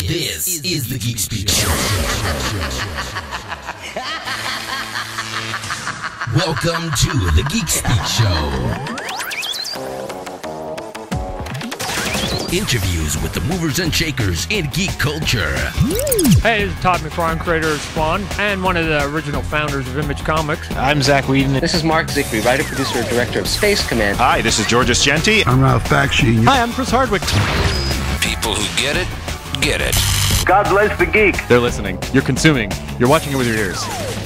This is the Geek Speak Show. Welcome to the Geek Speak Show. Interviews with the movers and shakers in geek culture. Hey, this is Todd McFarlane, creator of Spawn, and one of the original founders of Image Comics. I'm Zach Whedon. This is Mark Zickery, writer, producer, and director of Space Command. Hi, this is Georges Genti. I'm Ralph Bakshi. Hi, I'm Chris Hardwick. People who get it, get it. God bless the geek. They're listening. You're consuming. You're watching it with your ears.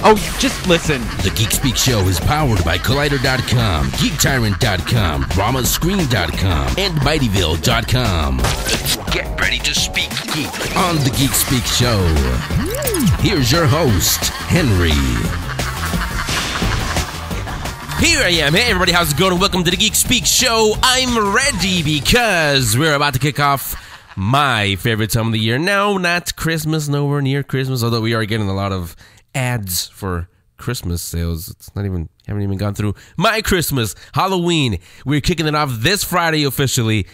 Oh, just listen. The Geek Speak Show is powered by Collider.com, GeekTyrant.com, RamaScreen.com, and MightyVille.com. Get ready to speak geek on the Geek Speak Show. Here's your host, Henry. Here I am. Hey, everybody. How's it going? Welcome to the Geek Speak Show. I'm ready because we're about to kick off my favorite time of the year. No, not Christmas, nowhere near Christmas, although we are getting a lot of ads for Christmas sales. It's not even, haven't even gone through my Christmas. Halloween. We're kicking it off this Friday officially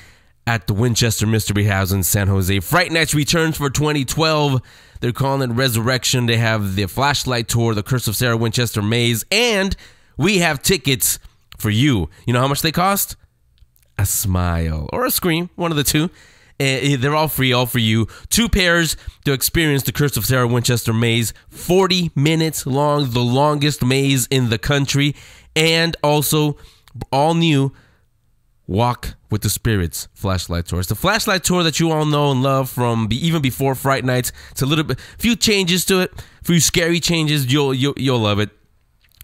at the Winchester Mystery House in San Jose. Fright Nights returns for 2012. They're calling it Resurrection. They have the Flashlight Tour, the Curse of Sarah Winchester Maze, and we have tickets for you. You know how much they cost? A smile or a scream, one of the two. They're all free, all for you. 2 pairs to experience the Curse of Sarah Winchester Maze. 40 minutes long, the longest maze in the country. And also, all new Walk with the Spirits Flashlight Tour. It's the Flashlight Tour that you all know and love from even before Fright Nights. It's a little bit, few changes to it, few scary changes. You'll love it.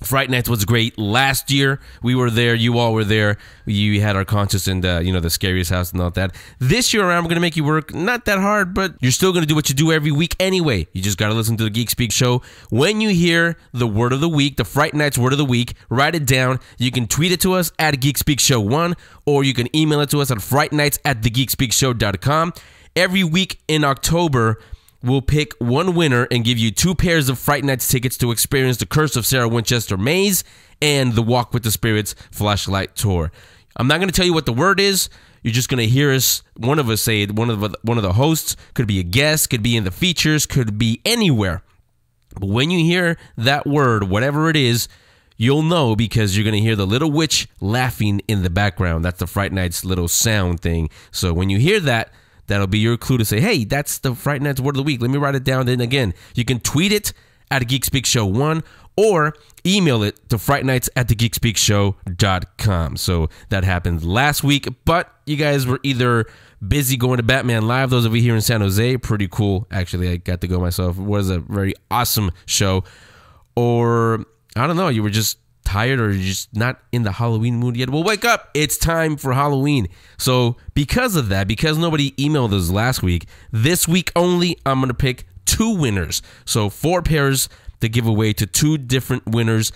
Fright Nights was great. Last year, we were there. You all were there. We had our contest in the scariest house and all that. This year around, we're going to make you work not that hard, but you're still going to do what you do every week anyway. You just got to listen to the Geek Speak Show. When you hear the word of the week, the Fright Nights word of the week, write it down. You can tweet it to us at Geek Speak Show 1, or you can email it to us at frightnights@thegeekspeakshow.com. Every week in October, we'll pick one winner and give you 2 pairs of Fright Nights tickets to experience the Curse of Sarah Winchester Maze and the Walk with the Spirits Flashlight Tour. I'm not going to tell you what the word is. You're just going to hear one of us say it. One of the hosts, could be a guest, could be in the features, could be anywhere. But when you hear that word, whatever it is, you'll know because you're going to hear the little witch laughing in the background. That's the Fright Nights little sound thing. So when you hear that, that'll be your clue to say, hey, that's the Fright Nights word of the week. Let me write it down. Then again, you can tweet it at Geek Speak Show 1 or email it to frightnights@thegeekspeakshow.com. So that happened last week, but you guys were either busy going to Batman Live, those of you here in San Jose, pretty cool. Actually, I got to go myself. It was a very awesome show. Or, I don't know, you were just tired or you're just not in the Halloween mood yet. Well, wake up. It's time for Halloween. So because of that, because nobody emailed us last week, this week only, I'm going to pick 2 winners. So 4 pairs to give away to 2 different winners.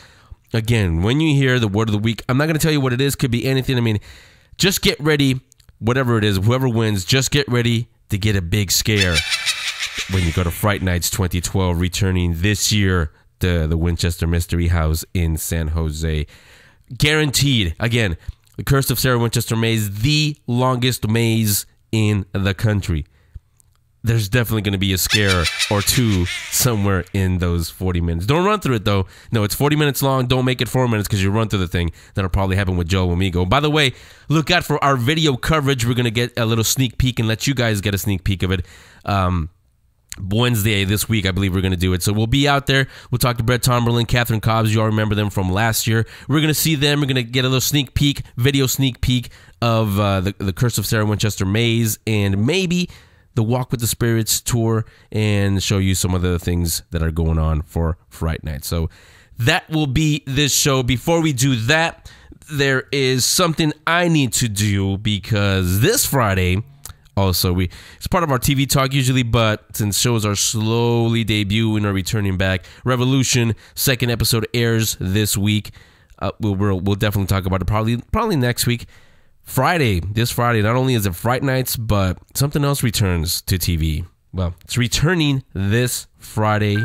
Again, when you hear the word of the week, I'm not going to tell you what it is. Could be anything. I mean, just get ready. Whatever it is, whoever wins, just get ready to get a big scare when you go to Fright Nights 2012, returning this year to the Winchester Mystery House in San Jose. Guaranteed. Again, the Curse of Sarah Winchester Maze, the longest maze in the country. There's definitely going to be a scare or 2 somewhere in those 40 minutes. Don't run through it, though. No, it's 40 minutes long. Don't make it 4 minutes because you run through the thing. That'll probably happen with Joe Amigo. By the way, look out for our video coverage. We're going to get a little sneak peek and let you guys get a sneak peek of it. Wednesday this week, I believe we're going to do it. So we'll be out there. We'll talk to Brett Tomberlin, Catherine Cobbs. You all remember them from last year. We're going to see them. We're going to get a little sneak peek, video sneak peek of the Curse of Sarah Winchester Maze and maybe the Walk with the Spirits tour and show you some of the things that are going on for Fright Night. So that will be this show. Before we do that, there is something I need to do because this Friday... Also, it's part of our TV talk usually, but since shows are slowly debuting or returning back, Revolution 2nd episode airs this week. We'll definitely talk about it probably next week. This Friday, not only is it Fright Nights, but something else returns to TV. Well, it's returning this Friday,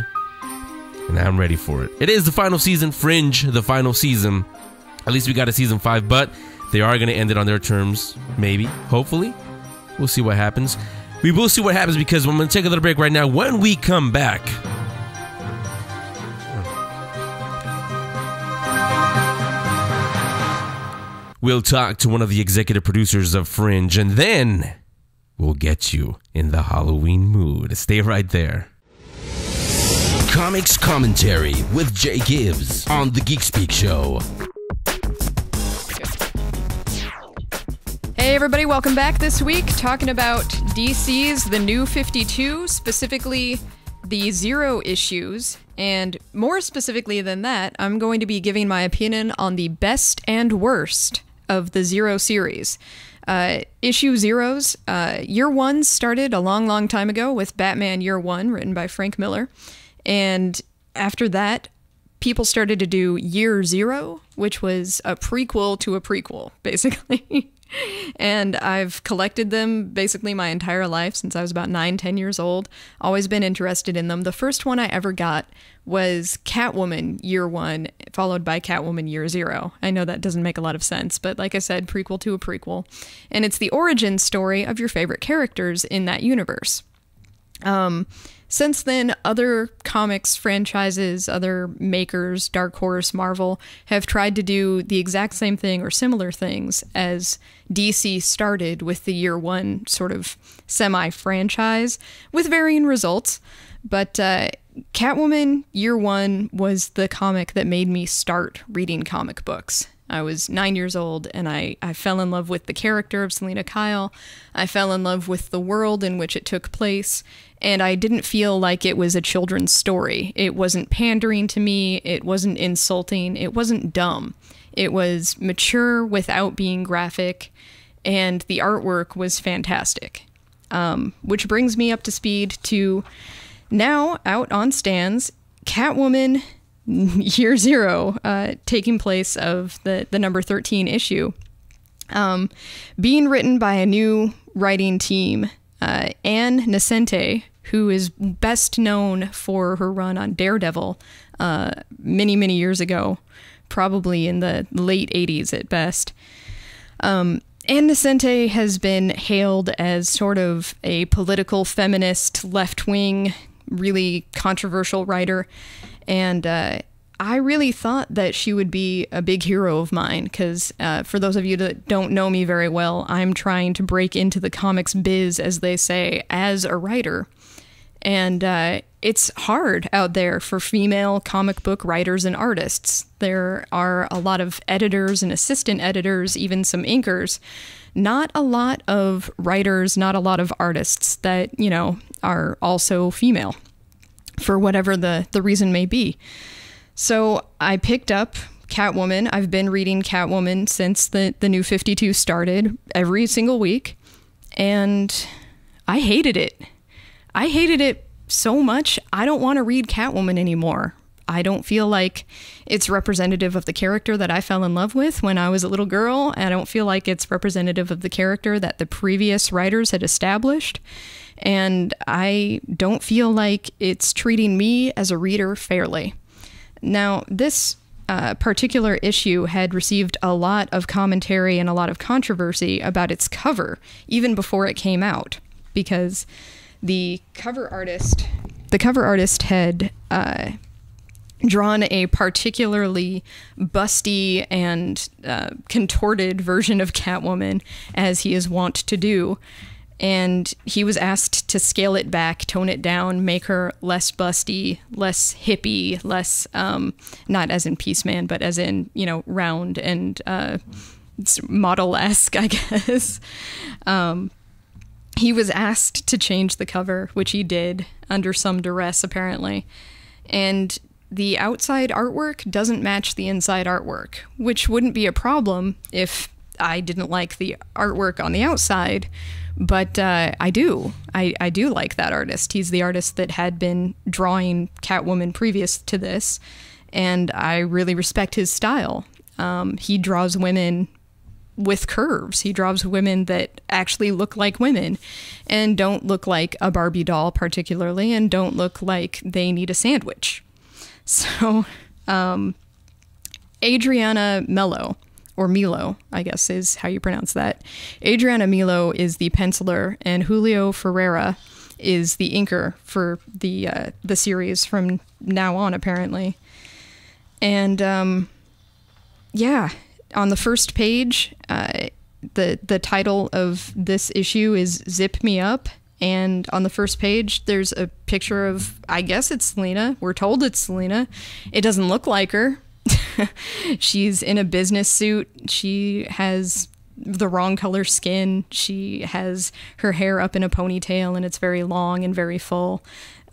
and I'm ready for it. It is the final season, Fringe, the final season. At least we got a season 5, but they are going to end it on their terms, maybe, hopefully. We'll see what happens. We will see what happens because I'm going to take a little break right now. When we come back, we'll talk to one of the executive producers of Fringe, and then we'll get you in the Halloween mood. Stay right there. Comics Commentary with Jae Gibbs on the Geek Speak Show. Hey everybody, welcome back this week, talking about DC's The New 52, specifically the Zero issues, and more specifically than that, I'm going to be giving my opinion on the best and worst of the Zero series. Issue Zeros, Year One started a long time ago with Batman Year One, written by Frank Miller, and after that, people started to do Year Zero, which was a prequel to a prequel, basically. And I've collected them basically my entire life since I was about 9-10 years old. Always been interested in them. The first one I ever got was Catwoman Year One, followed by Catwoman Year Zero. I know that doesn't make a lot of sense, but like I said, prequel to a prequel. And it's the origin story of your favorite characters in that universe. Since then, other comics franchises, other makers, Dark Horse, Marvel, have tried to do the exact same thing or similar things as DC started with the Year One sort of semi-franchise, with varying results. But Catwoman Year One was the comic that made me start reading comic books. I was 9 years old, and I fell in love with the character of Selina Kyle. I fell in love with the world in which it took place, and I didn't feel like it was a children's story. It wasn't pandering to me, it wasn't insulting, it wasn't dumb. It was mature without being graphic, and the artwork was fantastic. Which brings me up to speed to now out on stands, Catwoman Year Zero, taking place of the number 13 issue, being written by a new writing team, Ann Nocente, who is best known for her run on Daredevil many years ago, probably in the late 80s at best. Ann Nocente has been hailed as sort of a political feminist, left-wing, really controversial writer, and I really thought that she would be a big hero of mine, because for those of you that don't know me very well, I'm trying to break into the comics biz, as they say, as a writer. And it's hard out there for female comic book writers and artists. There are a lot of editors and assistant editors, even some inkers. Not a lot of writers, not a lot of artists that, you know, are also female, for whatever the reason may be. So I picked up Catwoman. I've been reading Catwoman since the New 52 started, every single week, and I hated it. I hated it so much, I don't want to read Catwoman anymore. I don't feel like it's representative of the character that I fell in love with when I was a little girl. I don't feel like it's representative of the character that the previous writers had established. And I don't feel like it's treating me as a reader fairly. Now, this particular issue had received a lot of commentary and a lot of controversy about its cover, even before it came out, because the cover artist had drawn a particularly busty and contorted version of Catwoman, as he is wont to do. And he was asked to scale it back, tone it down, make her less busty, less hippie, less, not as in Peace Man, but as in, you know, round and model-esque, I guess. He was asked to change the cover, which he did, under some duress, apparently. And the outside artwork doesn't match the inside artwork, which wouldn't be a problem if I didn't like the artwork on the outside. But I do. I do like that artist. He's the artist that had been drawing Catwoman previous to this, and I really respect his style. He draws women with curves. He draws women that actually look like women and don't look like a Barbie doll particularly, and don't look like they need a sandwich. So, Adriana Mello, or Milo, I guess is how you pronounce that. Adriana Milo is the penciler, and Julio Ferreira is the inker for the series from now on, apparently. And yeah, on the first page, the title of this issue is Zip Me Up. And on the first page, there's a picture of, I guess it's Selena. We're told it's Selena. It doesn't look like her. She's in a business suit. She has the wrong color skin. She has her hair up in a ponytail, and it's very long and very full.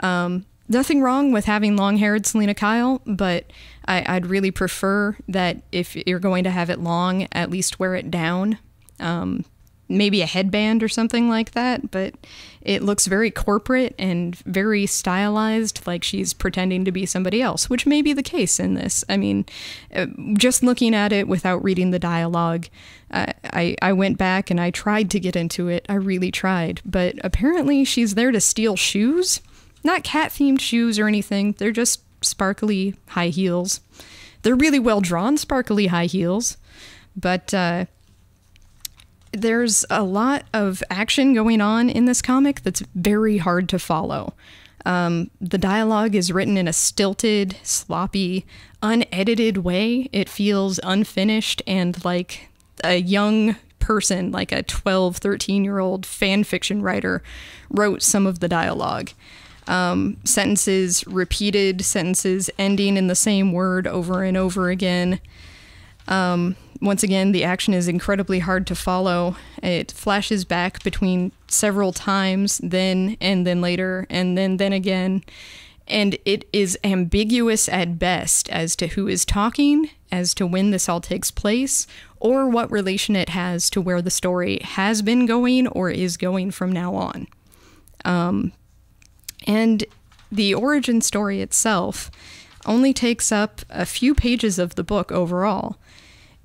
Nothing wrong with having long-haired Selena Kyle, but I'd really prefer that if you're going to have it long, at least wear it down. Maybe a headband or something like that, but it looks very corporate and very stylized, like she's pretending to be somebody else, which may be the case in this. I mean, just looking at it without reading the dialogue, I went back and I tried to get into it. I really tried, but apparently she's there to steal shoes. Not cat-themed shoes or anything. They're just sparkly high heels. They're really well-drawn sparkly high heels, but there's a lot of action going on in this comic that's very hard to follow. The dialogue is written in a stilted, sloppy, unedited way. It feels unfinished and like a young person, like a 12, 13-year-old fan fiction writer, wrote some of the dialogue. Sentences repeated, sentences ending in the same word over and over again. Once again, the action is incredibly hard to follow. It flashes back between several times, then and then later, and then again. And it is ambiguous at best as to who is talking, as to when this all takes place, or what relation it has to where the story has been going or is going from now on. And the origin story itself only takes up a few pages of the book overall.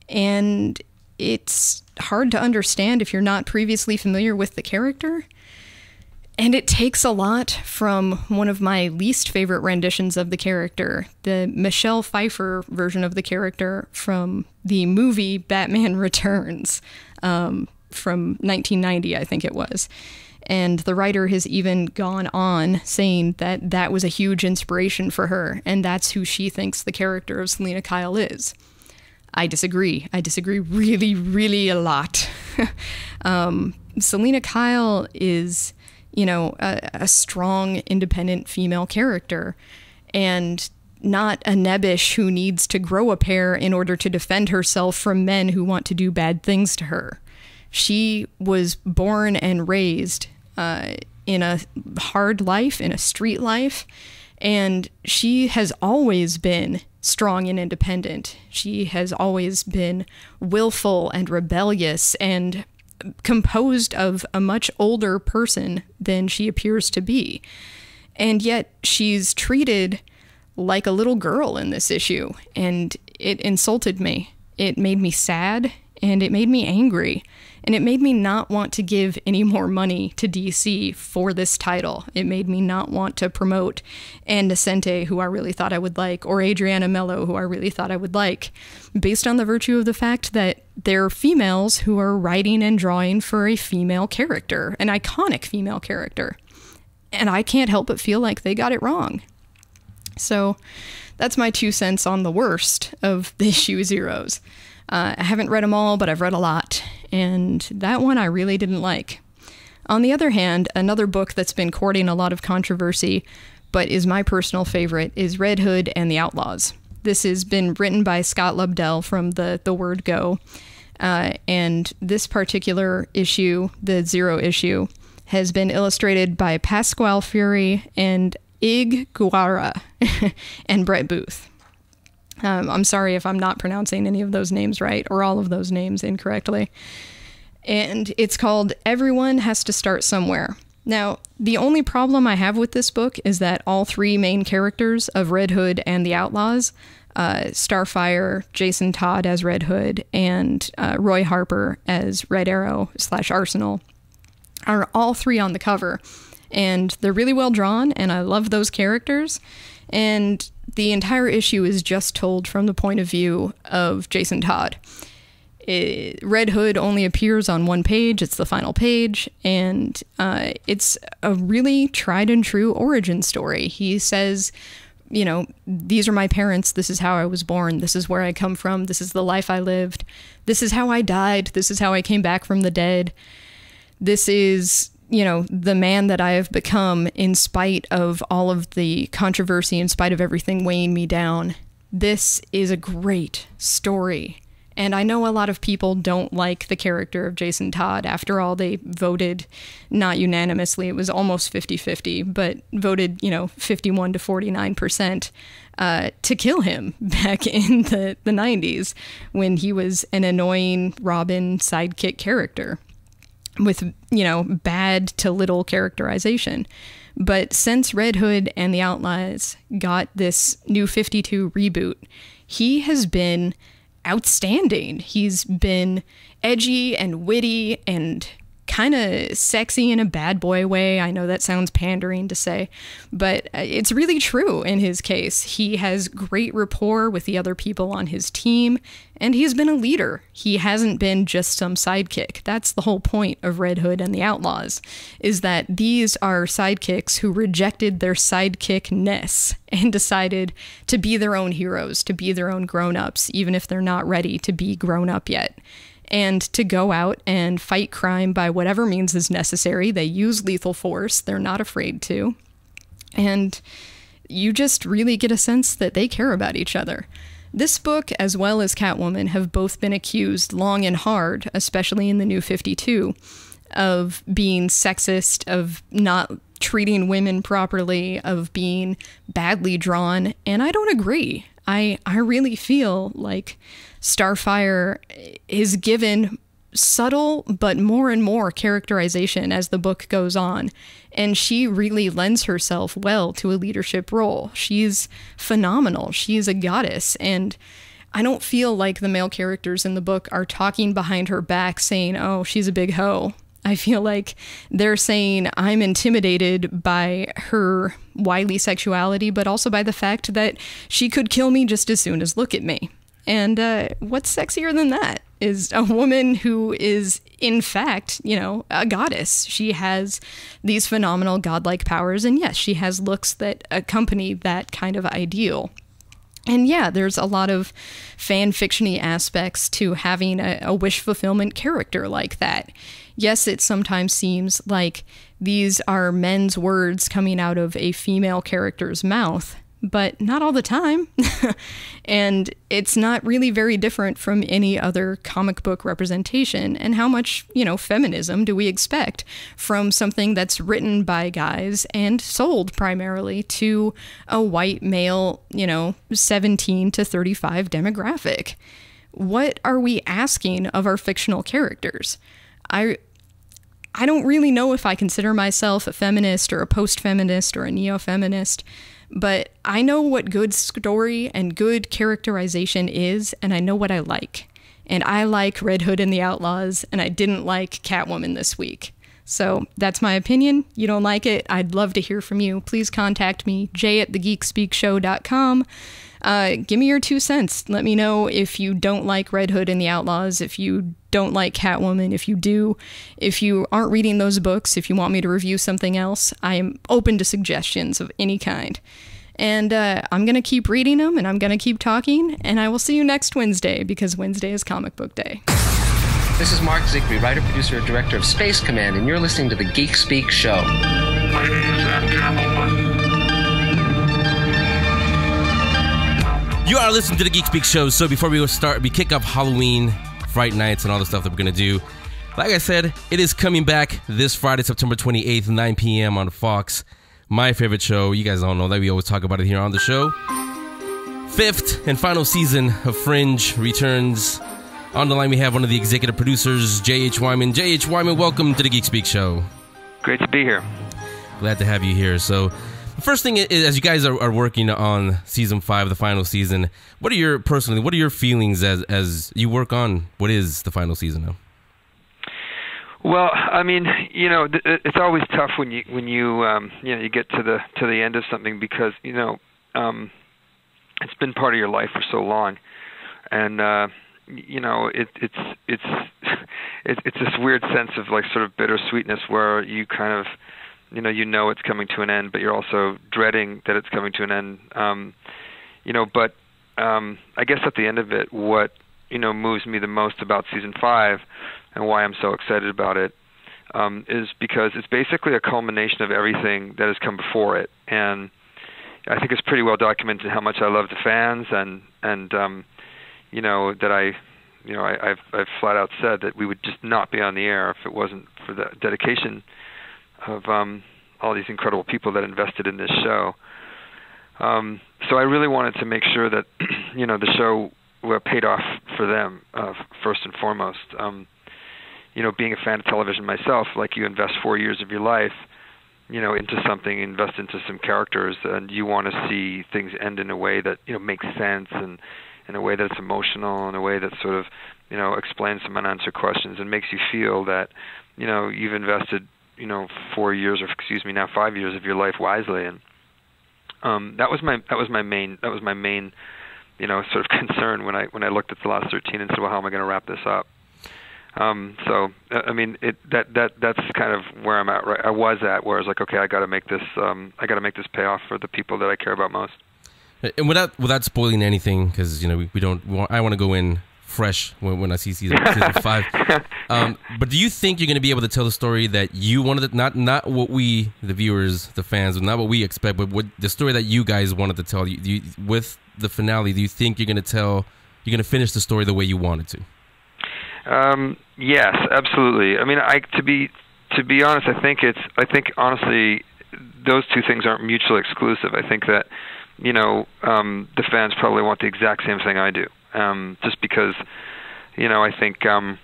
And it's hard to understand if you're not previously familiar with the character. And it takes a lot from one of my least favorite renditions of the character, the Michelle Pfeiffer version of the character from the movie Batman Returns, from 1990, I think it was. And the writer has even gone on saying that that was a huge inspiration for her, and that's who she thinks the character of Selena Kyle is. I disagree. I disagree really, really a lot. Selena Kyle is, you know, a strong, independent female character, and not a nebbish who needs to grow a pair in order to defend herself from men who want to do bad things to her. She was born and raised in a hard life, in a street life, and she has always been strong and independent. She has always been willful and rebellious and composed of a much older person than she appears to be. And yet she's treated like a little girl in this issue, and it insulted me. It made me sad, and it made me angry, and it made me not want to give any more money to DC for this title. It made me not want to promote Ann Nesente, who I really thought I would like, or Adriana Mello, who I really thought I would like, based on the virtue of the fact that they're females who are writing and drawing for a female character, an iconic female character. And I can't help but feel like they got it wrong. So that's my 2 cents on the worst of the issue zeros. I haven't read them all, but I've read a lot, and that one I really didn't like. On the other hand, another book that's been courting a lot of controversy, but is my personal favorite, is Red Hood and the Outlaws. This has been written by Scott Lobdell from the Word Go, and this particular issue, the Zero issue, has been illustrated by Pasquale Fury and Ig Guara and Brett Booth. I'm sorry if I'm not pronouncing any of those names right, or all of those names incorrectly. And it's called Everyone Has to Start Somewhere. Now, the only problem I have with this book is that all 3 main characters of Red Hood and the Outlaws, Starfire, Jason Todd as Red Hood, and Roy Harper as Red Arrow / Arsenal, are all 3 on the cover. And they're really well drawn, and I love those characters. And the entire issue is just told from the point of view of Jason Todd. Red Hood only appears on one page. It's the final page, and it's a really tried and true origin story. He says, you know, these are my parents. This is how I was born. This is where I come from. This is the life I lived. This is how I died. This is how I came back from the dead. This is, you know, the man that I have become in spite of all of the controversy, in spite of everything weighing me down. This is a great story. And I know a lot of people don't like the character of Jason Todd. After all, they voted not unanimously. It was almost 50-50, but voted, you know, 51 to 49% to kill him back in the 90s when he was an annoying Robin sidekick character with, you know, bad to little characterization. But since Red Hood and the Outlaws got this New 52 reboot, he has been outstanding. He's been edgy and witty and kind of sexy in a bad boy way. I know that sounds pandering to say, but it's really true in his case. He has great rapport with the other people on his team, and he's been a leader. He hasn't been just some sidekick. That's the whole point of Red Hood and the Outlaws, is that these are sidekicks who rejected their sidekickness and decided to be their own heroes, to be their own grown-ups, even if they're not ready to be grown up yet. And to go out and fight crime by whatever means is necessary. They use lethal force. They're not afraid to. And you just really get a sense that they care about each other. This book, as well as Catwoman, have both been accused long and hard, especially in the New 52, of being sexist, of not treating women properly, of being badly drawn. And I don't agree. I really feel like Starfire is given subtle but more and more characterization as the book goes on, and she really lends herself well to a leadership role. She's phenomenal. She's a goddess, and I don't feel like the male characters in the book are talking behind her back saying, oh, she's a big hoe. I feel like they're saying I'm intimidated by her wily sexuality, but also by the fact that she could kill me just as soon as look at me. And what's sexier than that is a woman who is, in fact, you know, a goddess. She has these phenomenal godlike powers, and yes, she has looks that accompany that kind of ideal. And yeah, there's a lot of fan fiction-y aspects to having a wish fulfillment character like that. Yes, it sometimes seems like these are men's words coming out of a female character's mouth, but not all the time. And it's not really very different from any other comic book representation. And how much, you know, feminism do we expect from something that's written by guys and sold primarily to a white male, you know, 17 to 35 demographic? What are we asking of our fictional characters? I don't really know if I consider myself a feminist or a post-feminist or a neo-feminist, but I know what good story and good characterization is, and I know what I like. And I like Red Hood and the Outlaws, and I didn't like Catwoman this week. So that's my opinion. You don't like it? I'd love to hear from you. Please contact me, jay@thegeekspeakshow.com. Give me your 2 cents. Let me know if you don't like Red Hood and the Outlaws, if you don't like Catwoman, if you do, if you aren't reading those books, if you want me to review something else. I am open to suggestions of any kind. And I'm going to keep reading them, and I'm going to keep talking, and I will see you next Wednesday, because Wednesday is Comic Book Day. This is Mark Zickery, writer, producer, and director of Space Command, and you're listening to the Geek Speak Show. Ladies and gentlemen. You are listening to the Geek Speak Show. So before we kick off Halloween, Fright Nights, and all the stuff that we're going to do, like I said, it is coming back this Friday, September 28th, 9 p.m. on Fox. My favorite show. You guys all know that. We always talk about it here on the show. 5th and final season of Fringe returns. On the line, we have one of the executive producers, J.H. Wyman. J.H. Wyman, welcome to the Geek Speak Show. Great to be here. Glad to have you here. So, the first thing is, as you guys are working on season 5, the final season, what are your feelings as you work on what is the final season now? Well, I mean, you know, it's always tough when you you get to the end of something, because it's been part of your life for so long, and it's this weird sense of like sort of bittersweetness where you kind of, it's coming to an end, but you're also dreading that it's coming to an end. But I guess at the end of it, what moves me the most about season 5 and why I'm so excited about it is because it's basically a culmination of everything that has come before it, and I think it's pretty well documented how much I love the fans, and that I've flat out said that we would just not be on the air if it wasn't for the dedication of all these incredible people that invested in this show. So I really wanted to make sure that the show paid off for them first and foremost. Being a fan of television myself, like you invest 4 years of your life, into something, invest into some characters, and you want to see things end in a way that makes sense, and in a way that's emotional, in a way that sort of explains some unanswered questions and makes you feel that you've invested 4 years, or now 5 years of your life wisely. And that was my main sort of concern when I looked at the last 13 and said, well, how am I going to wrap this up? So I mean, that's kind of where I'm at. Right, I was at where I was like, okay, I got to make this pay off for the people that I care about most. And without spoiling anything, because we don't. I want to go in fresh when I see season 5. But do you think you're going to be able to tell the story that you wanted to, not what we, the viewers, the fans, not what we expect, but what the story that you guys wanted to tell? With the finale, do you think you're going to finish the story the way you wanted to? Yes, absolutely. I mean, to be honest, I think honestly, those two things aren't mutually exclusive. I think that the fans probably want the exact same thing I do. Just because, I think, fans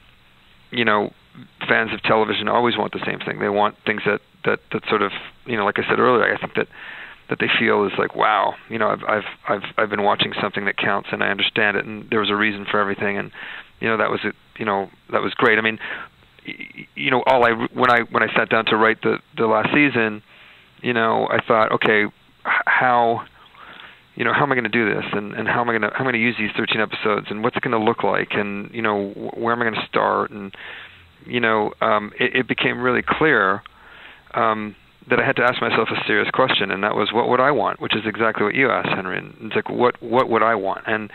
of television always want the same thing. They want things that sort of, like I said earlier, I think that they feel is like, wow, I've been watching something that counts, and I understand it, and there was a reason for everything, and that was it. That was great. I mean, when I sat down to write the last season, I thought, okay, how am I going to do this, and how am I going to use these 13 episodes, and what's it going to look like, and where am I going to start, and it became really clear that I had to ask myself a serious question, and that was, what would I want? Which is exactly what you asked, Henry. And it's like, what would I want? And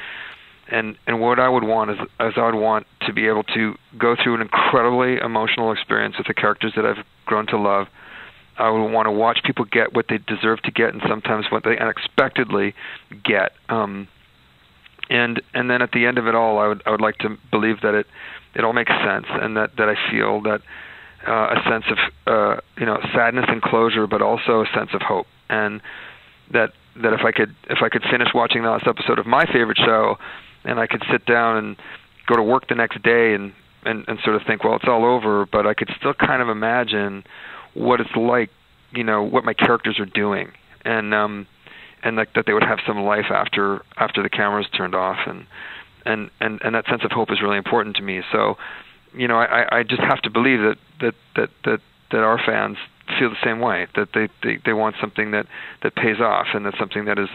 what I would want is I would want to be able to go through an incredibly emotional experience with the characters that I've grown to love. I would want to watch people get what they deserve to get, and sometimes what they unexpectedly get. And then at the end of it all, I would like to believe that it all makes sense, and that I feel that a sense of sadness and closure, but also a sense of hope, and that if I could finish watching the last episode of my favorite show, and I could sit down and go to work the next day and sort of think, well, it's all over, but I could still kind of imagine what it's like, what my characters are doing, and like that they would have some life after the cameras turned off, and that sense of hope is really important to me. So, I just have to believe that our fans feel the same way, that they want something that pays off, and that's something that is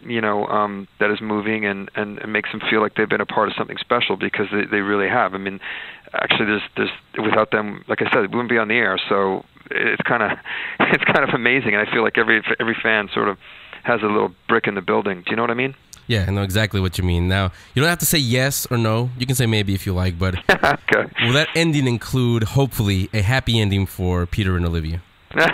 that is moving and makes them feel like they've been a part of something special, because they really have. I mean, actually, there's without them, like I said, we wouldn't be on the air. So it's kind of amazing, and I feel like every fan sort of has a little brick in the building. Do you know what I mean? Yeah, I know exactly what you mean. Now, you don't have to say yes or no. You can say maybe if you like, but okay. Will that ending include, hopefully, a happy ending for Peter and Olivia? Well,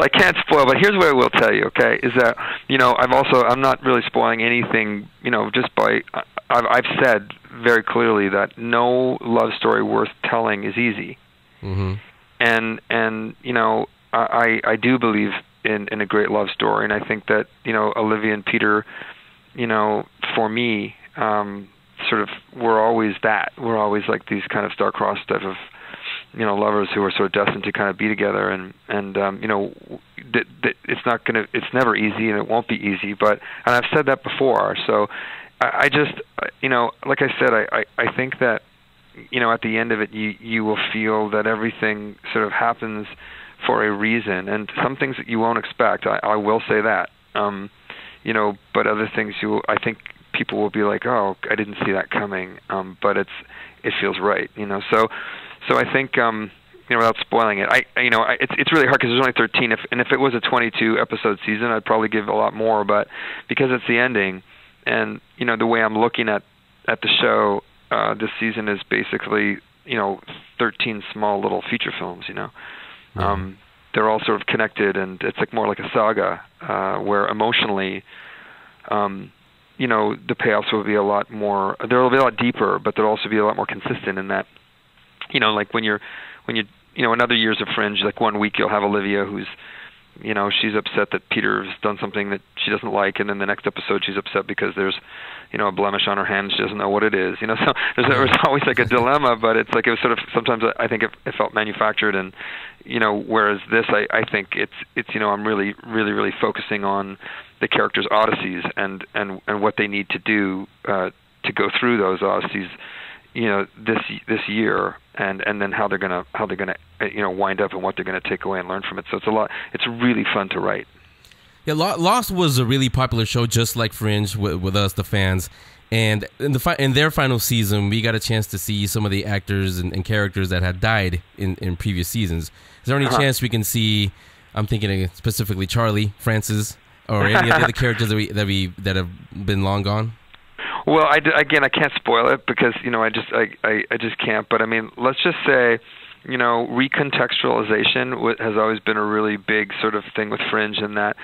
I can't spoil, but here's what I will tell you, okay, is that, I'm not really spoiling anything, just by, I've said very clearly that no love story worth telling is easy. Mm-hmm. And I do believe in a great love story, and I think that, Olivia and Peter, for me, sort of, we're always like these kind of star-crossed type of, lovers who are sort of destined to kind of be together, and it's never easy, and it won't be easy, and I've said that before. So I just, like I said, I think that, at the end of it, you will feel that everything sort of happens for a reason, and some things that you won't expect. I will say that, but other things I think people will be like, oh, I didn't see that coming, but it feels right, So I think, without spoiling it, it's really hard because there's only 13. If it was a 22 episode season, I'd probably give a lot more. But because it's the ending, and the way I'm looking at the show, this season is basically 13 small little feature films. They're all sort of connected, and it's more like a saga where emotionally, the payoffs will be a lot more. They'll be a lot deeper, but they'll also be a lot more consistent in that. Like when you in other years of Fringe, like one week you'll have Olivia who's, she's upset that Peter's done something that she doesn't like, and then the next episode she's upset because there's, a blemish on her hand, she doesn't know what it is. So there's always like a dilemma, but it's like it was sort of sometimes I think it felt manufactured, and whereas this I think it's I'm really really focusing on the characters' odysseys and what they need to do to go through those odysseys. This year, and then how they're gonna wind up and what they're gonna take away and learn from it. So it's really fun to write. Yeah, Lost was a really popular show, just like Fringe with us, the fans. And in their final season, we got a chance to see some of the actors and characters that had died in previous seasons. Is there any chance we can see? I'm thinking specifically Charlie, Francis, or any of the other characters that have been long gone. Well, I can't spoil it because I just can't. But I mean, let's just say, recontextualization has always been a really big sort of thing with Fringe, in that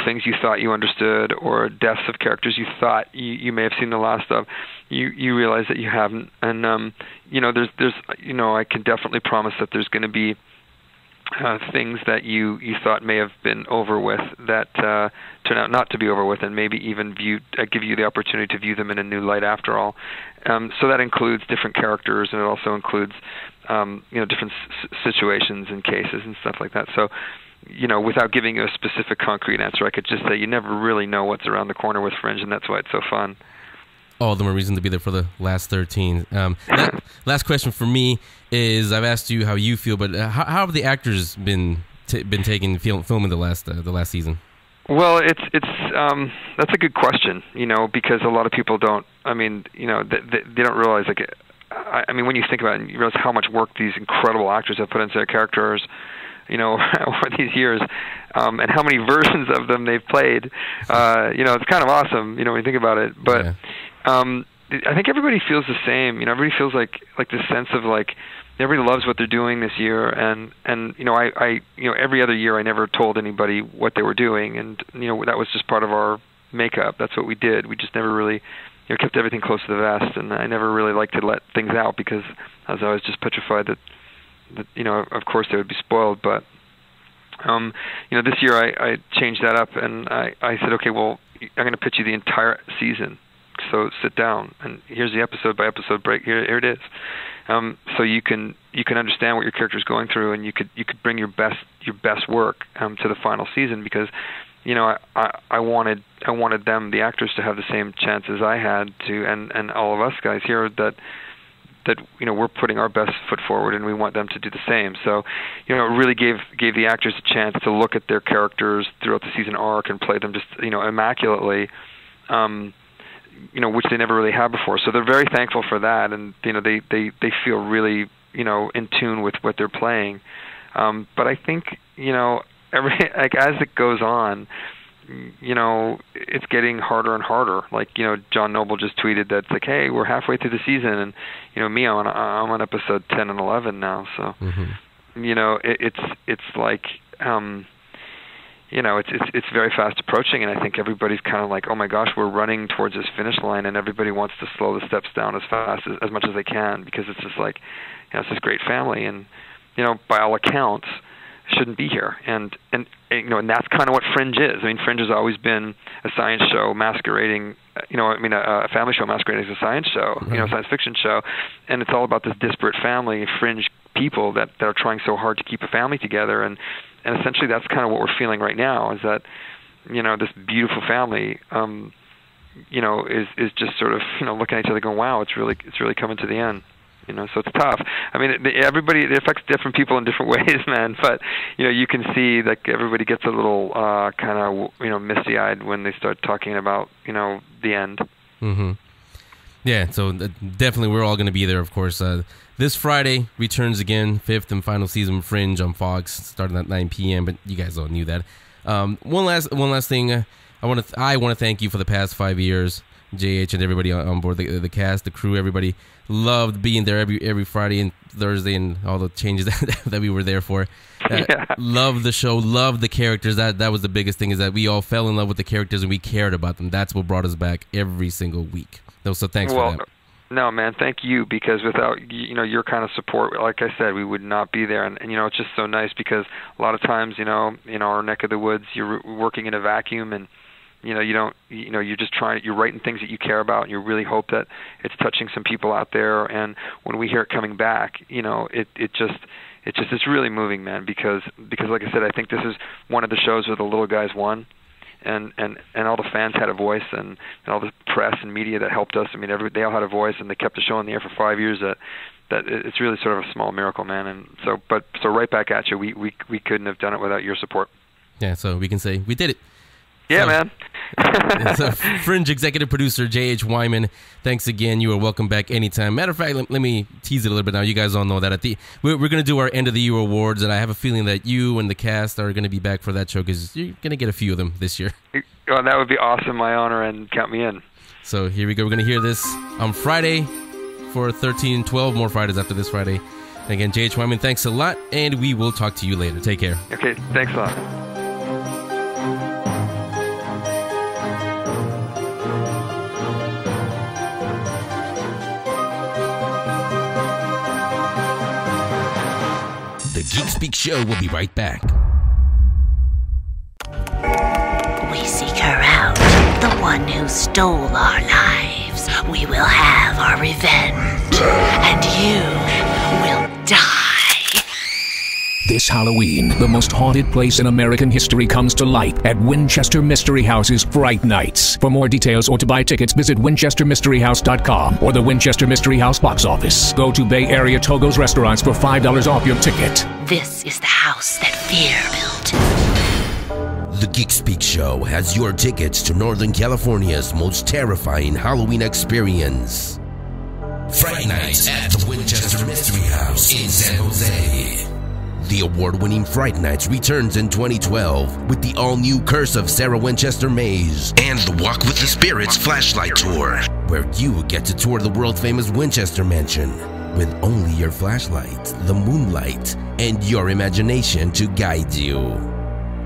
things you thought you understood, or deaths of characters you thought you may have seen the last of, you realize that you haven't. And there's I can definitely promise that there's going to be things that you thought may have been over with that turn out not to be over with, and maybe even give you the opportunity to view them in a new light after all. So that includes different characters, and it also includes different situations and cases and stuff like that. So without giving you a specific concrete answer, I could just say you never really know what's around the corner with Fringe, and that's why it's so fun. All the more reason to be there for the last 13. Last question for me is, I've asked you how you feel, but how have the actors been taking filming the last season? Well, it's that's a good question, because a lot of people don't. I mean, they don't realize, like, I mean, when you think about it, you realize how much work these incredible actors have put into their characters, over these years, and how many versions of them they've played. It's kind of awesome, when you think about it. But yeah. I think everybody feels the same. Everybody feels like this sense of like everybody loves what they're doing this year, and I every other year I never told anybody what they were doing, and that was just part of our makeup. That's what we did. We just never really kept everything close to the vest, and I never really liked to let things out because I was always just petrified that of course they would be spoiled. But this year I changed that up, and I said, okay, well, I'm going to pitch you the entire season. So sit down, and here's the episode by episode break. Here it is. So you can understand what your character's going through, and you could bring your best work to the final season, because I wanted them, the actors, to have the same chances I had to, and all of us guys here, that we're putting our best foot forward, and we want them to do the same. So it really gave the actors a chance to look at their characters throughout the season arc and play them just immaculately. Which they never really had before. So they're very thankful for that, and they feel really in tune with what they're playing. But I think as it goes on, it's getting harder and harder. Like John Noble just tweeted that it's like, hey, we're halfway through the season, and me, I'm on episode 10 and 11 now. So it's like. It's very fast approaching, and I think everybody's kind of like, oh my gosh, we're running towards this finish line, and everybody wants to slow the steps down as fast as much as they can, because it's just like, it's this great family, and by all accounts, shouldn't be here, and that's kind of what Fringe is. I mean, Fringe has always been a science show masquerading, a family show masquerading as a science show, science fiction show, and it's all about this disparate family, Fringe people that are trying so hard to keep a family together, and essentially that's kind of what we're feeling right now, is that this beautiful family is just sort of looking at each other going, wow, it's really coming to the end. So it's tough. I mean, it affects different people in different ways, man. But you can see like everybody gets a little kind of misty-eyed when they start talking about the end. Mm-hmm. Yeah, so definitely we're all going to be there, of course. This Friday returns again, 5th and final season of Fringe on Fox, starting at 9 p.m., but you guys all knew that. One last thing, I want to thank you for the past 5 years, JH and everybody on board, the cast, the crew, everybody loved being there every Friday and Thursday and all the changes that we were there for. Loved the show, loved the characters. That was the biggest thing, is that we all fell in love with the characters and we cared about them. That's what brought us back every single week. So thanks for that. No, man, thank you, because without your kind of support, like I said, we would not be there. And it's just so nice, because a lot of times, in our neck of the woods, you're working in a vacuum, and you're just you're writing things that you care about, and you really hope that it's touching some people out there. And when we hear it coming back, it's really moving, man, because like I said, I think this is one of the shows where the little guys won. And all the fans had a voice, and all the press and media that helped us. I mean, they all had a voice, and they kept the show on the air for 5 years. That it's really sort of a small miracle, man. And so right back at you. We couldn't have done it without your support. Yeah, so we can say we did it. Yeah, man. So, Fringe executive producer J.H. Wyman, thanks again. You are welcome back anytime. Matter of fact, let me tease it a little bit now. You guys all know that we're going to do our end of the year awards, and I have a feeling that you and the cast are going to be back for that show, because you're going to get a few of them this year. Oh, that would be awesome. My honor, and count me in. So here we go. We're going to hear this on Friday for 12 more Fridays after this Friday. And again, J.H. Wyman, thanks a lot, and we will talk to you later. Take care. Okay, thanks a lot. The Geek Speak Show will be right back. We seek her out, the one who stole our lives. We will have our revenge, and you will die. This Halloween, the most haunted place in American history comes to light at Winchester Mystery House's Fright Nights. For more details or to buy tickets, visit winchestermysteryhouse.com or the Winchester Mystery House box office. Go to Bay Area Togo's restaurants for $5 off your ticket. This is the house that fear built. The Geek Speak Show has your tickets to Northern California's most terrifying Halloween experience. Fright Nights at the Winchester Mystery House in San Jose. The award-winning Fright Nights returns in 2012 with the all-new Curse of Sarah Winchester Maze and the Walk with the Spirits Flashlight Tour, where you get to tour the world-famous Winchester Mansion with only your flashlight, the moonlight, and your imagination to guide you.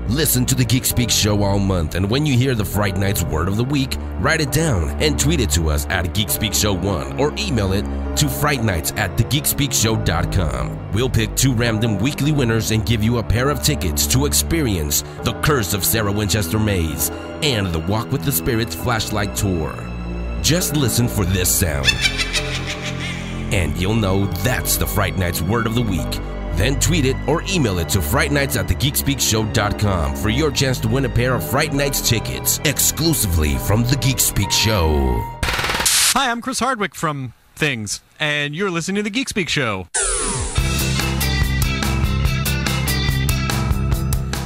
Listen to the Geek Speak Show all month, and when you hear the Fright Nights Word of the Week, write it down and tweet it to us at Geek Speak Show 1 or email it to frightnights@thegeekspeakshow.com. We'll pick 2 random weekly winners and give you a pair of tickets to experience the Curse of Sarah Winchester Maze and the Walk with the Spirits Flashlight Tour. Just listen for this sound, and you'll know that's the Fright Nights Word of the Week. Then tweet it or email it to frightnights@thegeekspeakshow.com for your chance to win a pair of Fright Nights tickets exclusively from the Geek Speak Show. Hi, I'm Chris Hardwick from Things, and you're listening to the Geek Speak Show.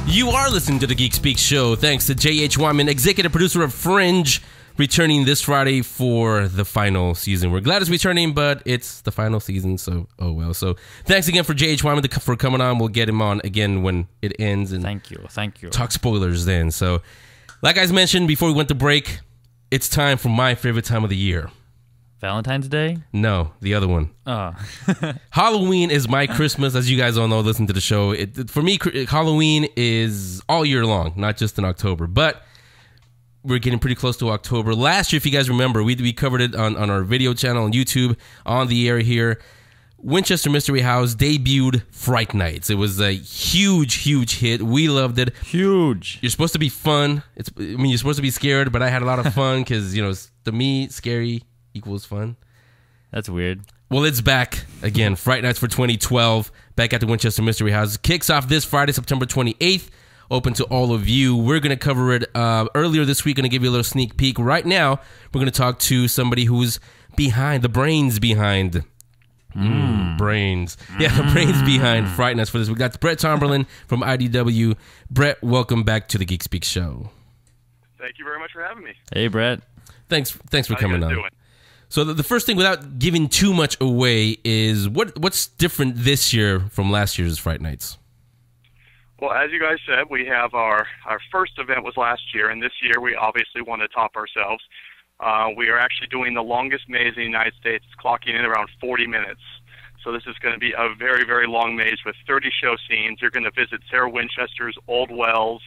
You are listening to the Geek Speak Show, thanks to J.H. Wyman, executive producer of Fringe, returning this Friday for the final season. We're glad it's returning, but it's the final season, so oh well. So thanks again for J.H. Wyman for coming on. We'll get him on again when it ends. And thank you. Talk spoilers then. So like I mentioned before we went to break, it's time for my favorite time of the year. Valentine's Day? No, the other one. Oh. Halloween is my Christmas, as you guys all know, listen to the show. For me, Halloween is all year long, not just in October. But we're getting pretty close to October. Last year, if you guys remember, we covered it on our video channel on YouTube, on the air here. Winchester Mystery House debuted Fright Nights. It was a huge hit. We loved it. Huge. You're supposed to be fun. You're supposed to be scared, but I had a lot of fun because, to me, scary equals fun. That's weird. Well, it's back again. Fright Nights for 2012, back at the Winchester Mystery House. Kicks off this Friday, September 28th. Open to all of you. We're going to cover it earlier this week. Going to give you a little sneak peek. Right now, we're going to talk to somebody who's behind, the brains behind. Brains. Yeah, the brains behind Fright Nights for this week. That's Brett Tomberlin from IDW. Brett, welcome back to the Geek Speak Show. Thank you very much for having me. Hey, Brett. Thanks for coming on. So the first thing, without giving too much away, is what's different this year from last year's Fright Nights? Well, as you guys said, we have our first event was last year, and this year we obviously want to top ourselves. We are actually doing the longest maze in the United States, clocking in around 40 minutes. So this is going to be a very, very long maze with 30 show scenes. You're going to visit Sarah Winchester's old wells.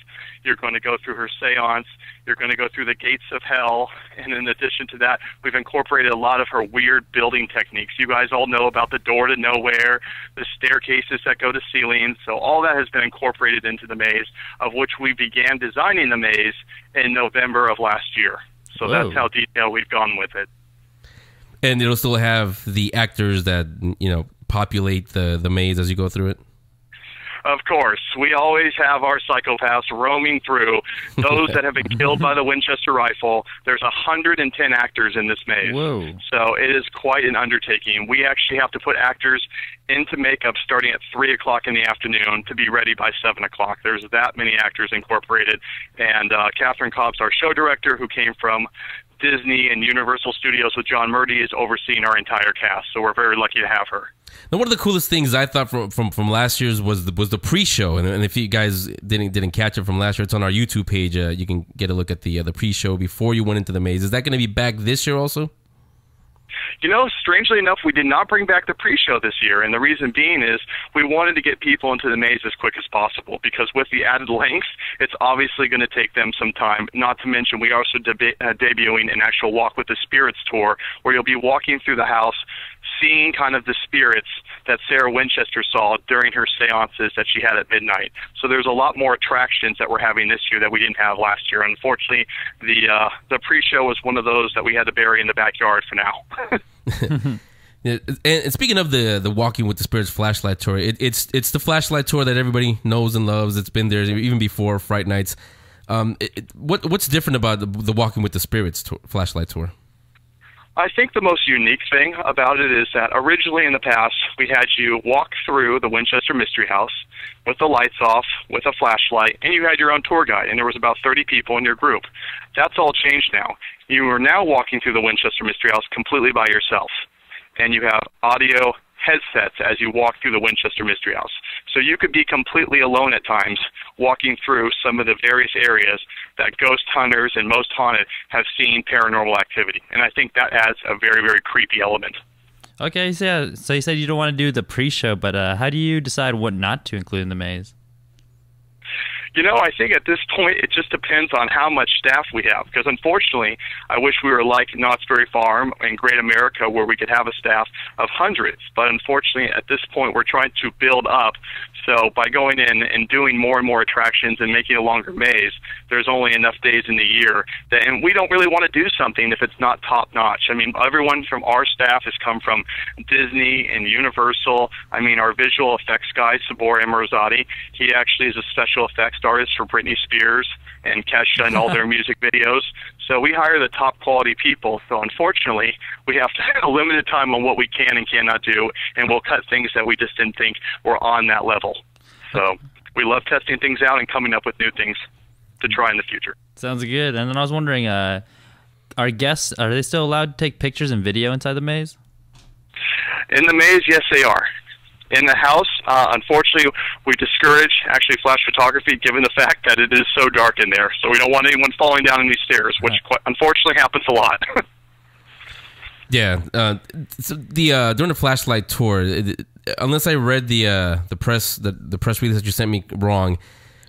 You're going to go through her seance. You're going to go through the gates of hell. And in addition to that, we've incorporated a lot of her weird building techniques. You guys all know about the door to nowhere, the staircases that go to ceilings. So all that has been incorporated into the maze, of which we began designing the maze in November of last year. So that's how detailed we've gone with it. And it'll still have the actors that, populate the maze as you go through it? Of course. We always have our psychopaths roaming through, those that have been killed by the Winchester rifle. There's 110 actors in this maze. Whoa. So it is quite an undertaking. We actually have to put actors into makeup starting at 3 o'clock in the afternoon to be ready by 7 o'clock. There's that many actors incorporated. And Catherine Cobb's our show director, who came from Disney and Universal Studios with John Murdy, is overseeing our entire cast. So we're very lucky to have her. Now, one of the coolest things I thought from last year's was the pre-show, and if you guys didn't catch it from last year, it's on our YouTube page. You can get a look at the pre-show before you went into the maze. Is that going to be back this year also? Strangely enough, we did not bring back the pre-show this year, and the reason being is we wanted to get people into the maze as quick as possible, because with the added length, it's obviously going to take them some time. Not to mention, we are also debuting an actual Walk with the Spirits tour, where you'll be walking through the house, seeing kind of the spirits that Sarah Winchester saw during her seances that she had at midnight. So there's a lot more attractions that we're having this year that we didn't have last year. Unfortunately, the pre-show was one of those that we had to bury in the backyard for now. And speaking of the Walking with the Spirits flashlight tour, it's the flashlight tour that everybody knows and loves. It's been there even before Fright Nights. What's different about the Walking with the Spirits flashlight tour? I think the most unique thing about it is that originally in the past, we had you walk through the Winchester Mystery House with the lights off, with a flashlight, and you had your own tour guide, and there was about 30 people in your group. That's all changed now. You are now walking through the Winchester Mystery House completely by yourself, and you have audio headsets as you walk through the Winchester Mystery House. So you could be completely alone at times walking through some of the various areas that ghost hunters and most haunted have seen paranormal activity. And I think that adds a very, very creepy element. Okay, so you said you don't want to do the pre-show, but how do you decide what not to include in the maze? I think at this point it just depends on how much staff we have, because unfortunately I wish we were like Knott's Berry Farm in Great America where we could have a staff of hundreds, but unfortunately at this point we're trying to build up. So by going in and doing more and more attractions and making a longer maze, there's only enough days in the year and we don't really want to do something if it's not top notch. I mean, everyone from our staff has come from Disney and Universal. I mean, our visual effects guy, Sabor Emirozadi, he actually is a special effects artist for Britney Spears and Kesha and all their music videos. So we hire the top quality people. So unfortunately, we have to have a limited time on what we can and cannot do, and we'll cut things that we just didn't think were on that level. So we love testing things out and coming up with new things to try in the future. Sounds good. And then I was wondering, our guests, are they still allowed to take pictures and video inside the maze? In the maze, yes, they are. In the house, unfortunately, we discourage actually flash photography given the fact that it is so dark in there. So we don't want anyone falling down these stairs, which unfortunately happens a lot. Yeah. So during the flashlight tour, unless I read the press release that you sent me wrong,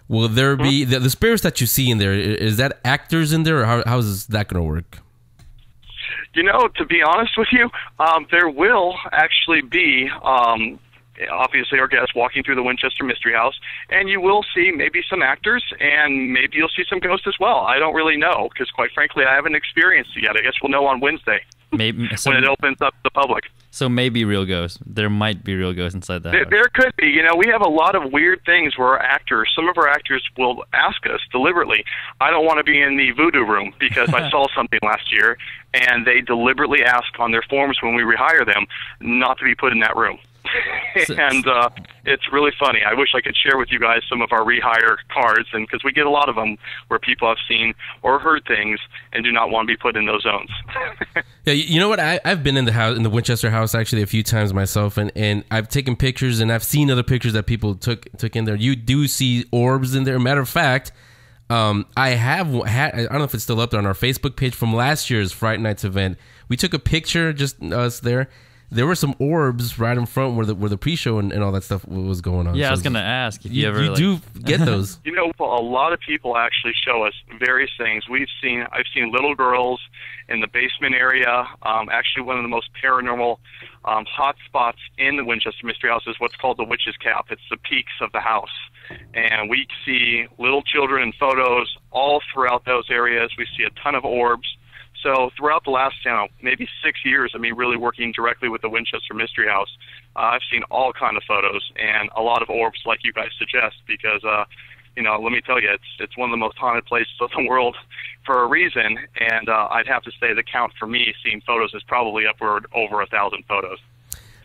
will there be the spirits that you see in there? Is that actors in there, or how is that going to work? To be honest with you, there will actually be obviously our guests walking through the Winchester Mystery House, and you will see maybe some actors, and maybe you'll see some ghosts as well. I don't really know, because quite frankly, I haven't experienced it yet. I guess we'll know on Wednesday when it opens up to the public. So maybe real ghosts. There might be real ghosts inside the house. There could be. We have a lot of weird things where some of our actors will ask us deliberately, I don't want to be in the voodoo room because I saw something last year, and they deliberately ask on their forms when we rehire them not to be put in that room. And it's really funny. I wish I could share with you guys some of our rehire cards, and because we get a lot of them where people have seen or heard things and do not want to be put in those zones. Yeah, you know what? I've been in the Winchester house actually a few times myself, and I've taken pictures, and I've seen other pictures that people took in there. You do see orbs in there. Matter of fact, I have had, I don't know if it's still up there on our Facebook page from last year's Fright Nights event. We took a picture, just us there. There were some orbs right in front where the pre-show and all that stuff was going on. Yeah, so I was going to ask if you ever... You do get those. You know, a lot of people actually show us various things. I've seen little girls in the basement area. Actually, one of the most paranormal hot spots in the Winchester Mystery House is what's called the Witch's Cap. It's the peaks of the house. And we see little children in photos all throughout those areas. We see a ton of orbs. So throughout the last, maybe 6 years of me really working directly with the Winchester Mystery House, I've seen all kind of photos and a lot of orbs, like you guys suggest, because, let me tell you, it's one of the most haunted places in the world for a reason. And I'd have to say the count for me seeing photos is probably upward over 1,000 photos.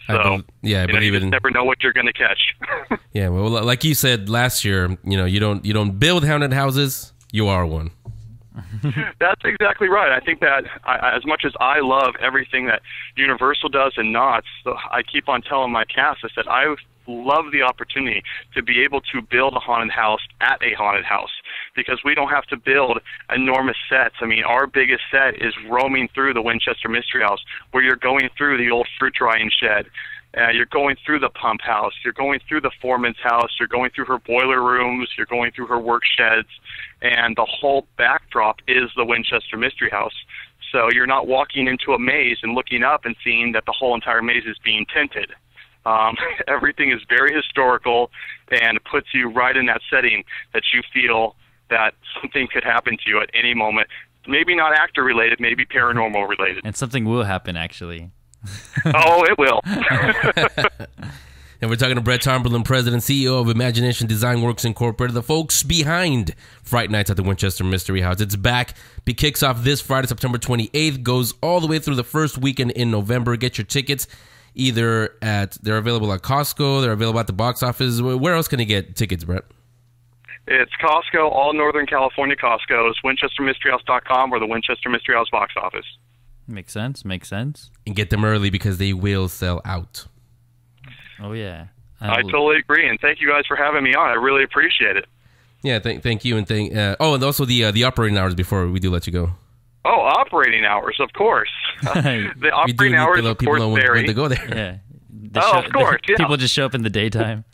So, I believe you just never know what you're going to catch. Yeah, well, like you said last year, you don't build haunted houses, you are one. That's exactly right. I think that as much as I love everything that Universal does and Knott's, I keep on telling my cast, I said, I love the opportunity to be able to build a haunted house at a haunted house, because we don't have to build enormous sets. I mean, our biggest set is roaming through the Winchester Mystery House, where you're going through the old fruit drying shed. You're going through the pump house. You're going through the foreman's house. You're going through her boiler rooms. You're going through her work sheds. And the whole backdrop is the Winchester Mystery House. So you're not walking into a maze and looking up and seeing that the whole entire maze is being tinted. Everything is very historical and puts you right in that setting that you feel that something could happen to you at any moment. Maybe not actor-related, maybe paranormal-related. And something will happen, actually. Oh, it will. And we're talking to Brett Tomberlin, President and CEO of Imagination Design Works Incorporated, the folks behind Fright Nights at the Winchester Mystery House. It's back. It kicks off this Friday, September 28th, goes all the way through the first weekend in November. Get your tickets they're available at Costco, they're available at the box office. Where else can you get tickets, Brett? It's Costco, all Northern California Costco's, WinchesterMysteryHouse.com, or the Winchester Mystery House box office. Makes sense. And get them early because they will sell out. Oh, yeah. I totally agree, and thank you guys for having me on. I really appreciate it. Yeah, thank you, and and also the operating hours before we do let you go. Oh, operating hours, of course. The operating hours, of course, vary. When to go there. Yeah. Of course, yeah. People just show up in the daytime.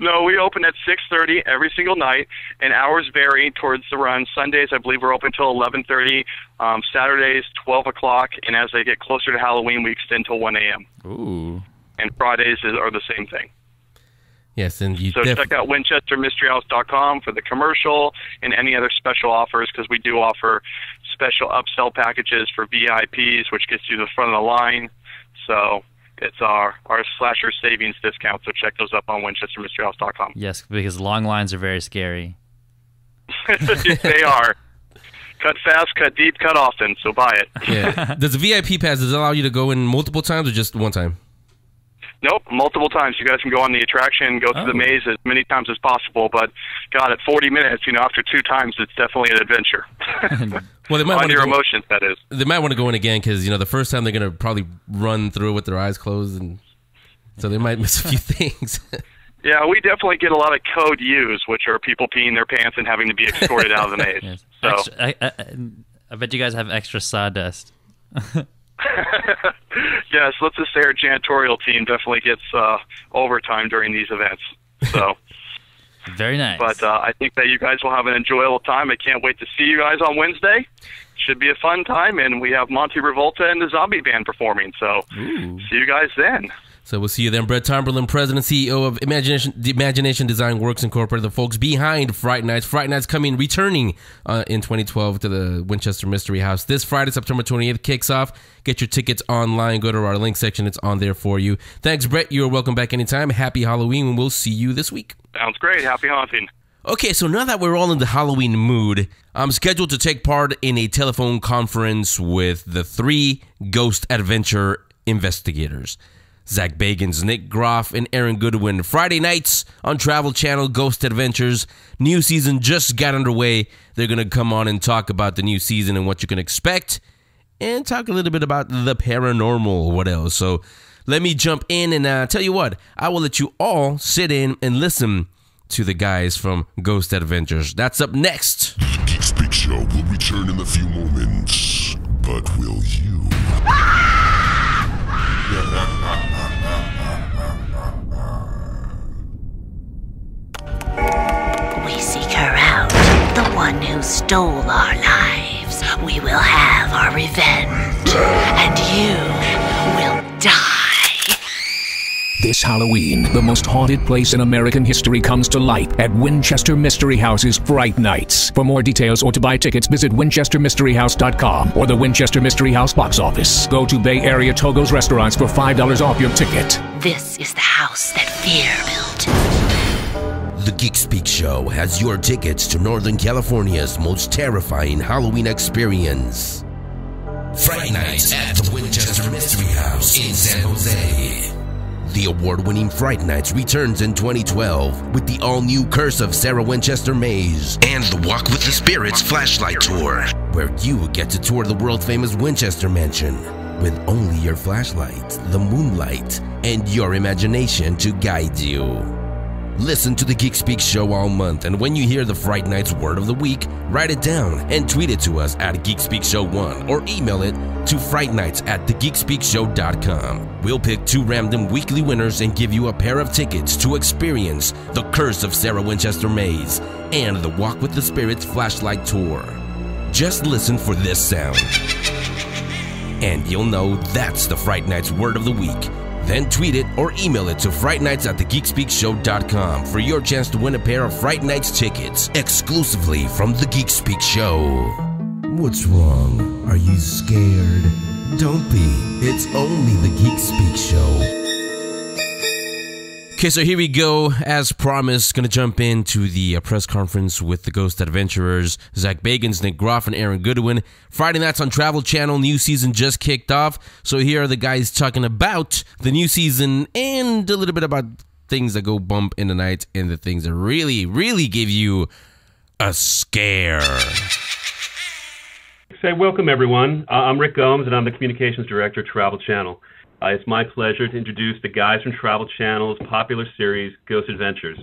No, we open at 6:30 every single night, and hours vary towards the run. Sundays, I believe, we're open till 11:30. Saturdays, 12 o'clock, and as they get closer to Halloween, we extend till 1 a.m. Ooh. And Fridays are the same thing. Yes, and so check out WinchesterMysteryHouse.com for the commercial and any other special offers, because we do offer special upsell packages for VIPs, which gets you to the front of the line. So it's our slasher savings discount, so check those up on WinchesterMysteryHouse.com. Yes, because long lines are very scary. They are. Cut fast, cut deep, cut often, so buy it. Yeah. Does the VIP pass, does it allow you to go in multiple times or just one time? Nope, multiple times. You guys can go on the attraction, go through the maze as many times as possible, but God, at 40 minutes, after 2 times, it's definitely an adventure. Well, they might on your emotions, that is. They might want to go in again because, the first time they're going to probably run through with their eyes closed, and so they might miss a few things. Yeah, we definitely get a lot of code U's, which are people peeing their pants and having to be escorted out of the maze. Yes. So I bet you guys have extra sawdust. Yes, let's just say our janitorial team definitely gets overtime during these events. So very nice. But I think that you guys will have an enjoyable time. I can't wait to see you guys on Wednesday. Should be a fun time, and we have Monty Revolta and the Zombie Band performing. So see you guys then. So we'll see you then. Brett Tomberlin, President and CEO of Imagination Design Works Incorporated, the folks behind Fright Nights. Fright Nights returning in 2012 to the Winchester Mystery House. This Friday, September 28th, kicks off. Get your tickets online. Go to our link section. It's on there for you. Thanks, Brett. You're welcome back anytime. Happy Halloween, and we'll see you this week. Sounds great. Happy haunting. Okay, so now that we're all in the Halloween mood, I'm scheduled to take part in a telephone conference with the 3 ghost adventure investigators. Zach Bagans, Nick Groff, and Aaron Goodwin. Friday nights on Travel Channel, Ghost Adventures. New season just got underway. They're going to come on and talk about the new season and what you can expect, and talk a little bit about the paranormal, what else. So let me jump in and tell you what, I will let you all sit in and listen to the guys from Ghost Adventures. That's up next. The Geek Speak Show will return in a few moments, but will you? We seek her out, the one who stole our lives. We will have our revenge, and you will die. This Halloween, the most haunted place in American history comes to light at Winchester Mystery House's Fright Nights. For more details or to buy tickets, visit winchestermysteryhouse.com or the Winchester Mystery House box office. Go to Bay Area Togo's restaurants for $5 off your ticket. This is the house that fear built. The Geek Speak Show has your tickets to Northern California's most terrifying Halloween experience. Fright Nights at the Winchester Mystery House in San Jose. The award-winning Fright Nights returns in 2012 with the all-new Curse of Sarah Winchester Maze and the Walk with the Spirits Flashlight Tour, where you get to tour the world-famous Winchester Mansion with only your flashlight, the moonlight, and your imagination to guide you. Listen to the Geek Speak Show all month, and when you hear the Fright Nights Word of the Week, write it down and tweet it to us at Geek Speak Show 1 or email it to frightnights@thegeekspeakshow.com. We'll pick 2 random weekly winners and give you a pair of tickets to experience the Curse of Sarah Winchester Maze and the Walk with the Spirits Flashlight Tour. Just listen for this sound, and you'll know that's the Fright Nights Word of the Week. Then tweet it or email it to frightnights@thegeekspeakshow.com for your chance to win a pair of Fright Nights tickets exclusively from the Geek Speak Show. What's wrong? Are you scared? Don't be. It's only the Geek Speak Show. Okay, so here we go. As promised, going to jump into the press conference with the Ghost Adventurers, Zach Bagans, Nick Groff, and Aaron Goodwin. Friday nights on Travel Channel. New season just kicked off. So here are the guys talking about the new season and a little bit about things that go bump in the night and the things that really, really give you a scare. Say welcome, everyone. I'm Rick Gomes, and I'm the Communications Director at Travel Channel. It's my pleasure to introduce the guys from Travel Channel's popular series, Ghost Adventures.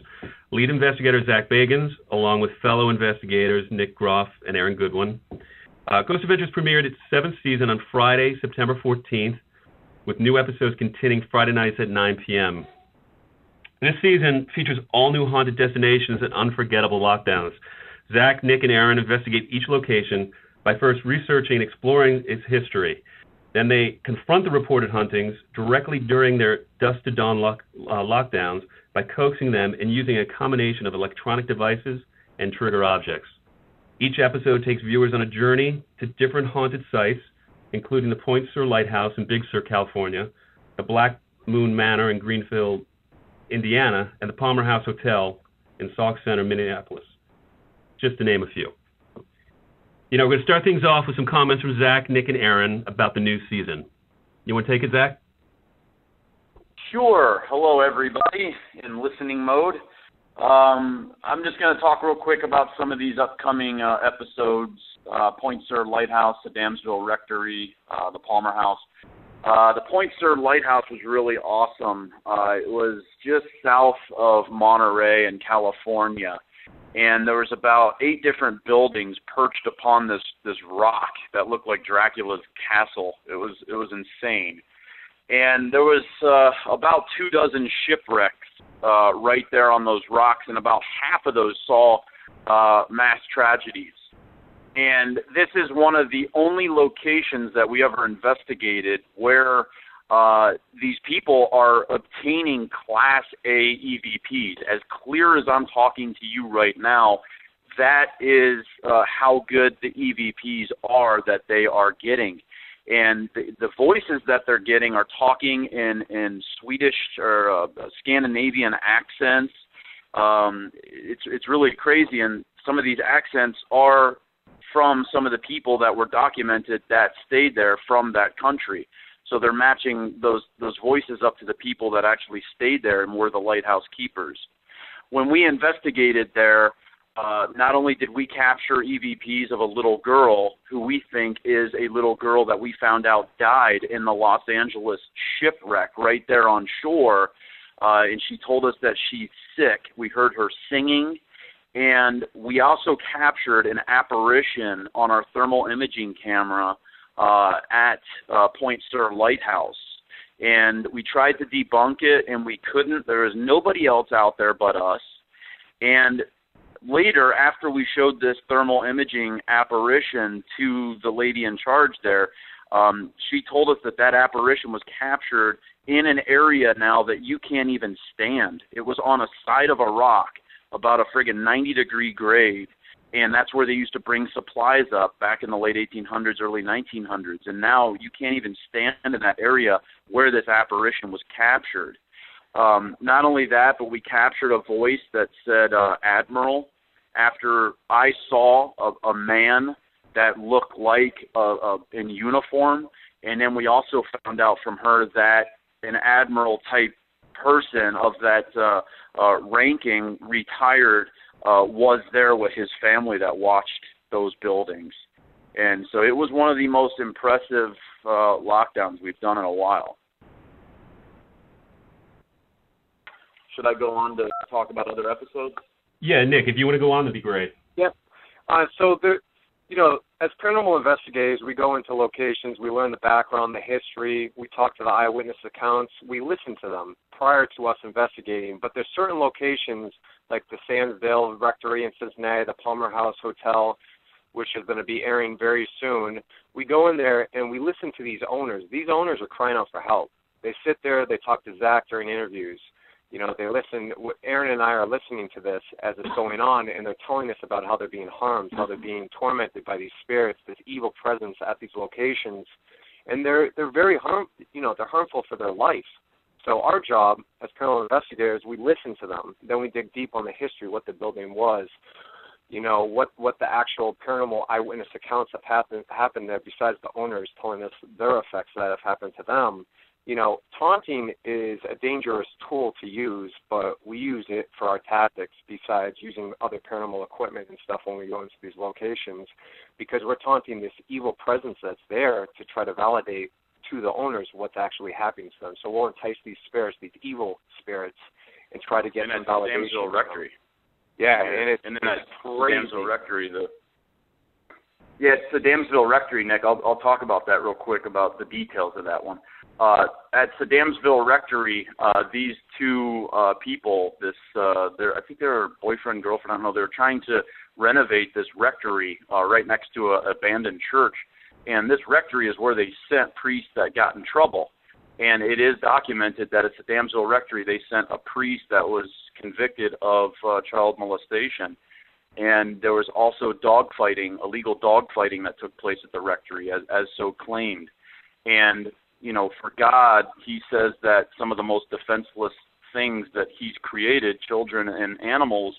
Lead investigator Zach Bagans, along with fellow investigators Nick Groff and Aaron Goodwin. Ghost Adventures premiered its 7th season on Friday, September 14th, with new episodes continuing Friday nights at 9 p.m. This season features all new haunted destinations and unforgettable lockdowns. Zach, Nick, and Aaron investigate each location by first researching and exploring its history. Then they confront the reported hauntings directly during their dusk to dawn lockdowns by coaxing them and using a combination of electronic devices and trigger objects. Each episode takes viewers on a journey to different haunted sites, including the Point Sur Lighthouse in Big Sur, California, the Black Moon Manor in Greenfield, Indiana, and the Palmer House Hotel in Sauk Center, Minneapolis, just to name a few. We're going to start things off with some comments from Zach, Nick, and Aaron about the new season. You want to take it, Zach? Sure. Hello, everybody in listening mode. I'm just going to talk real quick about some of these upcoming episodes. Point Sur Lighthouse, the Damsville Rectory, the Palmer House. The Point Sur Lighthouse was really awesome. It was just south of Monterey in California. And there was about 8 different buildings perched upon this rock that looked like Dracula's castle. It was insane. And there was about 24 shipwrecks right there on those rocks, and about half of those saw mass tragedies. And this is one of the only locations that we ever investigated where these people are obtaining Class A EVPs. As clear as I'm talking to you right now, that is how good the EVPs are that they are getting. And the voices that they're getting are talking in Swedish or Scandinavian accents. It's really crazy, and some of these accents are from some of the people that were documented that stayed there from that country. So they're matching those voices up to the people that actually stayed there and were the lighthouse keepers. When we investigated there, not only did we capture EVPs of a little girl who we think is a little girl that we found out died in the Los Angeles shipwreck right there on shore, and she told us that she's sick. We heard her singing, and we also captured an apparition on our thermal imaging camera at Point Sur Lighthouse. And we tried to debunk it, and we couldn't. There was nobody else out there but us. And later, after we showed this thermal imaging apparition to the lady in charge there, she told us that apparition was captured in an area now that you can't even stand. It was on a side of a rock, about a friggin' 90-degree grade, and that's where they used to bring supplies up back in the late 1800s, early 1900s. And now you can't even stand in that area where this apparition was captured. Not only that, but we captured a voice that said Admiral after I saw a man that looked like in uniform. And then we also found out from her that an Admiral-type person of that ranking, retired, was there with his family that watched those buildings. And so it was one of the most impressive lockdowns we've done in a while. Should I go on to talk about other episodes? Yeah, Nick, if you want to go on, that'd be great. Yep. So there, as paranormal investigators, we go into locations, we learn the background, the history, we talk to the eyewitness accounts, we listen to them prior to us investigating. But there's certain locations like the Sandsville Rectory in Cincinnati, the Palmer House Hotel, which is going to be airing very soon. We go in there and we listen to these owners. These owners are crying out for help. They sit there, they talk to Zach during interviews. They listen. Aaron and I are listening to this as it's going on, and they're telling us about how they're being harmed, how they're being tormented by these spirits, this evil presence at these locations, and they're very they're harmful for their life. So our job as paranormal investigators, we listen to them. Then we dig deep on the history, what the building was, what the actual paranormal eyewitness accounts have happened there besides the owners telling us their effects that have happened to them. Taunting is a dangerous tool to use, but we use it for our tactics besides using other paranormal equipment and stuff when we go into these locations, because we're taunting this evil presence that's there to try to validate to the owners what's actually happening to them. So we'll entice these spirits, these evil spirits, and try to get some validation. And Damsel Rectory. Yeah, and then that's Damsel Rectory. It's the Damsel Rectory, Nick. I'll talk about that real quick, about the details of that one. At Sedamsville Rectory, these two people, I think they're boyfriend, girlfriend, I don't know, they're trying to renovate this rectory right next to an abandoned church. And this rectory is where they sent priests that got in trouble. And it is documented that at Sedamsville Rectory, they sent a priest that was convicted of child molestation. And there was also illegal dogfighting that took place at the rectory, as so claimed. And for God, he says that some of the most defenseless things that he's created, children and animals,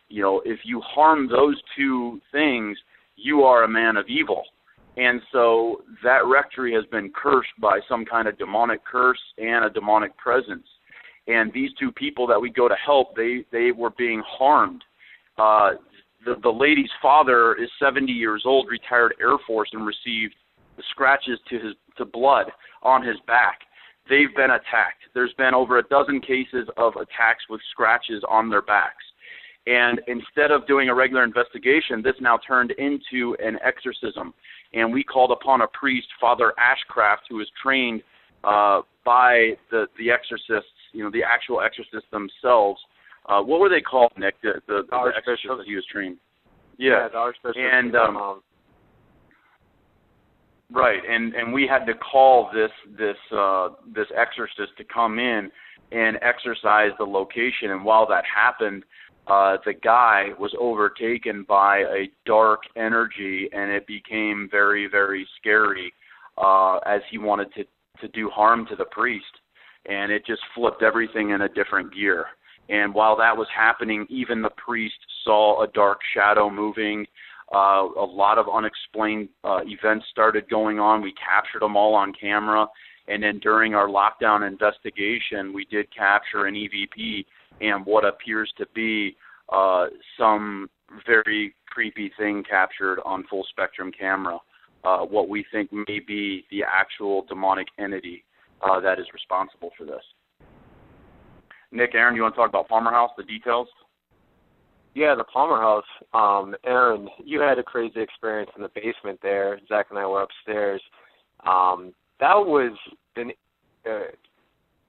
if you harm those two things, you are a man of evil. And so that rectory has been cursed by some kind of demonic curse and a demonic presence. And these two people that we go to help, they were being harmed. The lady's father is 70 years old, retired Air Force, and received the scratches to blood on his back. They've been attacked. There's been over a dozen cases of attacks with scratches on their backs. And instead of doing a regular investigation, this now turned into an exorcism. And we called upon a priest, Father Ashcraft, who was trained by the exorcists, the actual exorcists themselves. What were they called, Nick? The exorcists that he was trained. Yeah, the Archbishop. And right, and we had to call this exorcist to come in and exorcise the location. And while that happened, the guy was overtaken by a dark energy, and it became very, very scary as he wanted to do harm to the priest. And it just flipped everything in a different gear. And while that was happening, even the priest saw a dark shadow moving. A lot of unexplained events started going on. We captured them all on camera. And then during our lockdown investigation, we did capture an EVP and what appears to be some very creepy thing captured on full spectrum camera, what we think may be the actual demonic entity that is responsible for this. Nick, Aaron, you want to talk about Palmer House, the details? Yeah, the Palmer House. Aaron, you had a crazy experience in the basement there. Zach and I were upstairs. That was a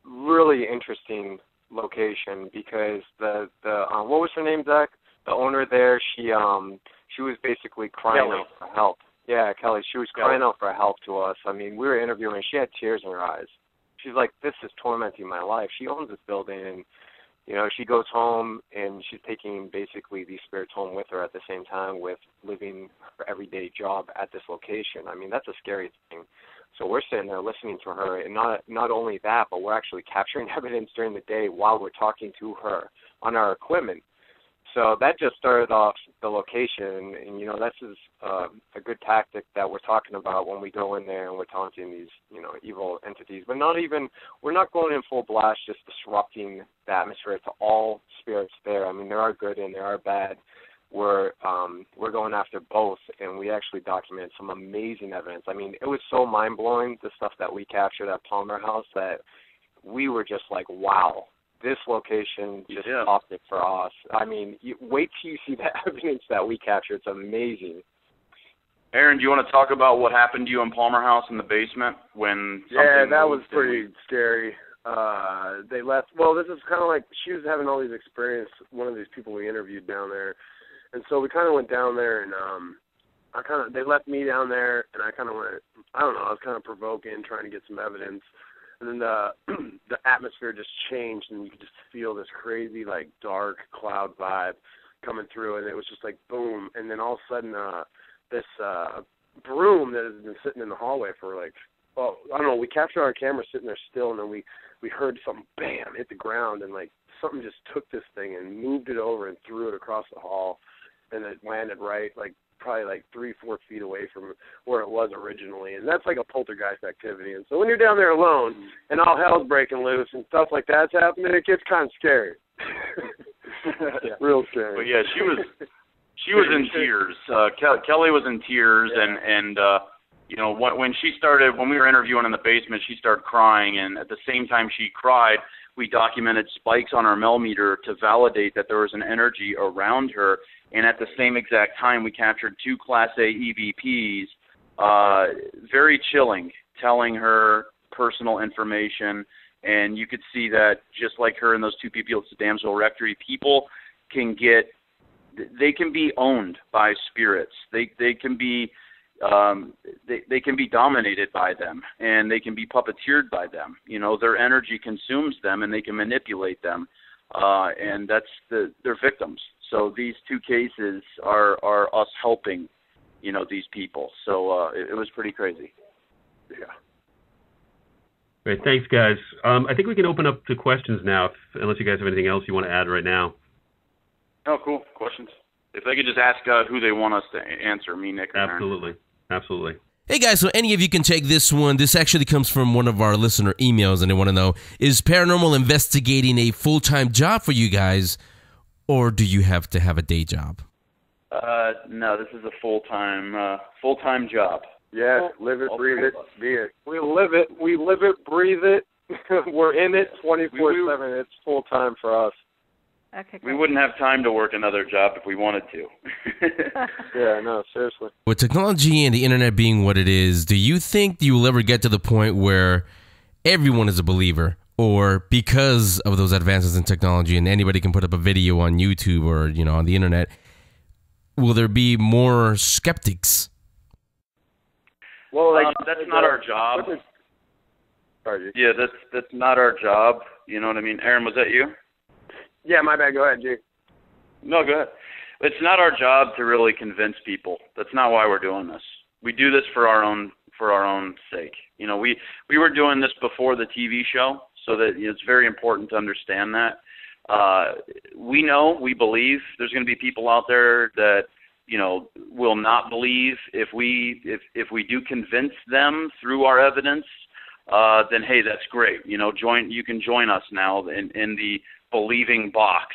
really interesting location because the what was her name, Zach? The owner there, she was basically crying out for help. Yeah, Kelly. She was crying out for help to us. I mean, we were interviewing her. She had tears in her eyes. She's like, "This is tormenting my life." She owns this building, and she goes home and she's taking basically these spirits home with her at the same time with living her everyday job at this location. I mean, that's a scary thing. So we're sitting there listening to her, and not only that, but we're actually capturing evidence during the day while we're talking to her on our equipment. So that just started off the location, and this is a good tactic that we're talking about when we go in there and we're taunting these evil entities. But we're not going in full blast, just disrupting the atmosphere to all spirits there. I mean, there are good and there are bad. We're going after both, and we actually documented some amazing evidence. I mean, it was so mind-blowing, the stuff that we captured at Palmer House, that we were just like, wow, this location just topped it for us. I mean, wait till you see the evidence that we captured. It's amazing. Aaron, do you want to talk about what happened to you in Palmer House in the basement when Yeah, that was pretty scary. They left. Well, this is kind of like she was having all these experiences, one of these people we interviewed down there. And so we kind of went down there, and they left me down there, and I kind of went, I don't know, I was kind of provoking, trying to get some evidence. And then the atmosphere just changed, and you could just feel this crazy, like, dark cloud vibe coming through, and it was just like, boom. And then all of a sudden, this broom that has been sitting in the hallway for, like, I don't know, we captured our camera sitting there still, and then we heard something, bam, hit the ground, and, like, something just took this thing and moved it over and threw it across the hall, and it landed right, like, probably like 3-4 feet away from where it was originally, and that's like a poltergeist activity. And so when you're down there alone and all hell's breaking loose and stuff like that's happening, it gets kind of scary. Real scary. But yeah, she was in tears. Kelly was in tears, and when we were interviewing in the basement, she started crying, and at the same time she cried, we documented spikes on our millimeter to validate that there was an energy around her. And at the same exact time, we captured 2 Class A EVPs, very chilling, telling her personal information. And you could see that just like her and those 2 people at the Damsel Rectory, people can be owned by spirits. They can be dominated by them, and they can be puppeteered by them. Their energy consumes them, and they can manipulate them. And they're victims. So these 2 cases are us helping, these people. So it was pretty crazy. Yeah. Great. Thanks, guys. I think we can open up to questions now, unless you guys have anything else you want to add right now. Oh, cool. Questions. If they could just ask who they want us to answer, me, Nick, or Absolutely. Aaron. Absolutely. Hey guys, so any of you can take this one. This actually comes from one of our listener emails, and they want to know, is paranormal investigating a full-time job for you guys, or do you have to have a day job? No, this is a full-time job. Yes, live it, breathe it, be it. We live it, breathe it. We're in it 24/7. It's full-time for us. Okay, we wouldn't have time to work another job if we wanted to. Yeah, no, seriously. With technology and the internet being what it is, do you think you will ever get to the point where everyone is a believer? Or because of those advances in technology and anybody can put up a video on YouTube or, on the internet, will there be more skeptics? Well, that's not our job. Yeah, that's not our job. You know what I mean? Aaron, was that you? Yeah, my bad. Go ahead, Jake. No, go ahead. It's not our job to really convince people. That's not why we're doing this. We do this for our own sake. We were doing this before the TV show, so that it's very important to understand that. We believe there's going to be people out there that will not believe if we do convince them through our evidence. then hey, that's great. You know, you can join us now in the believing box.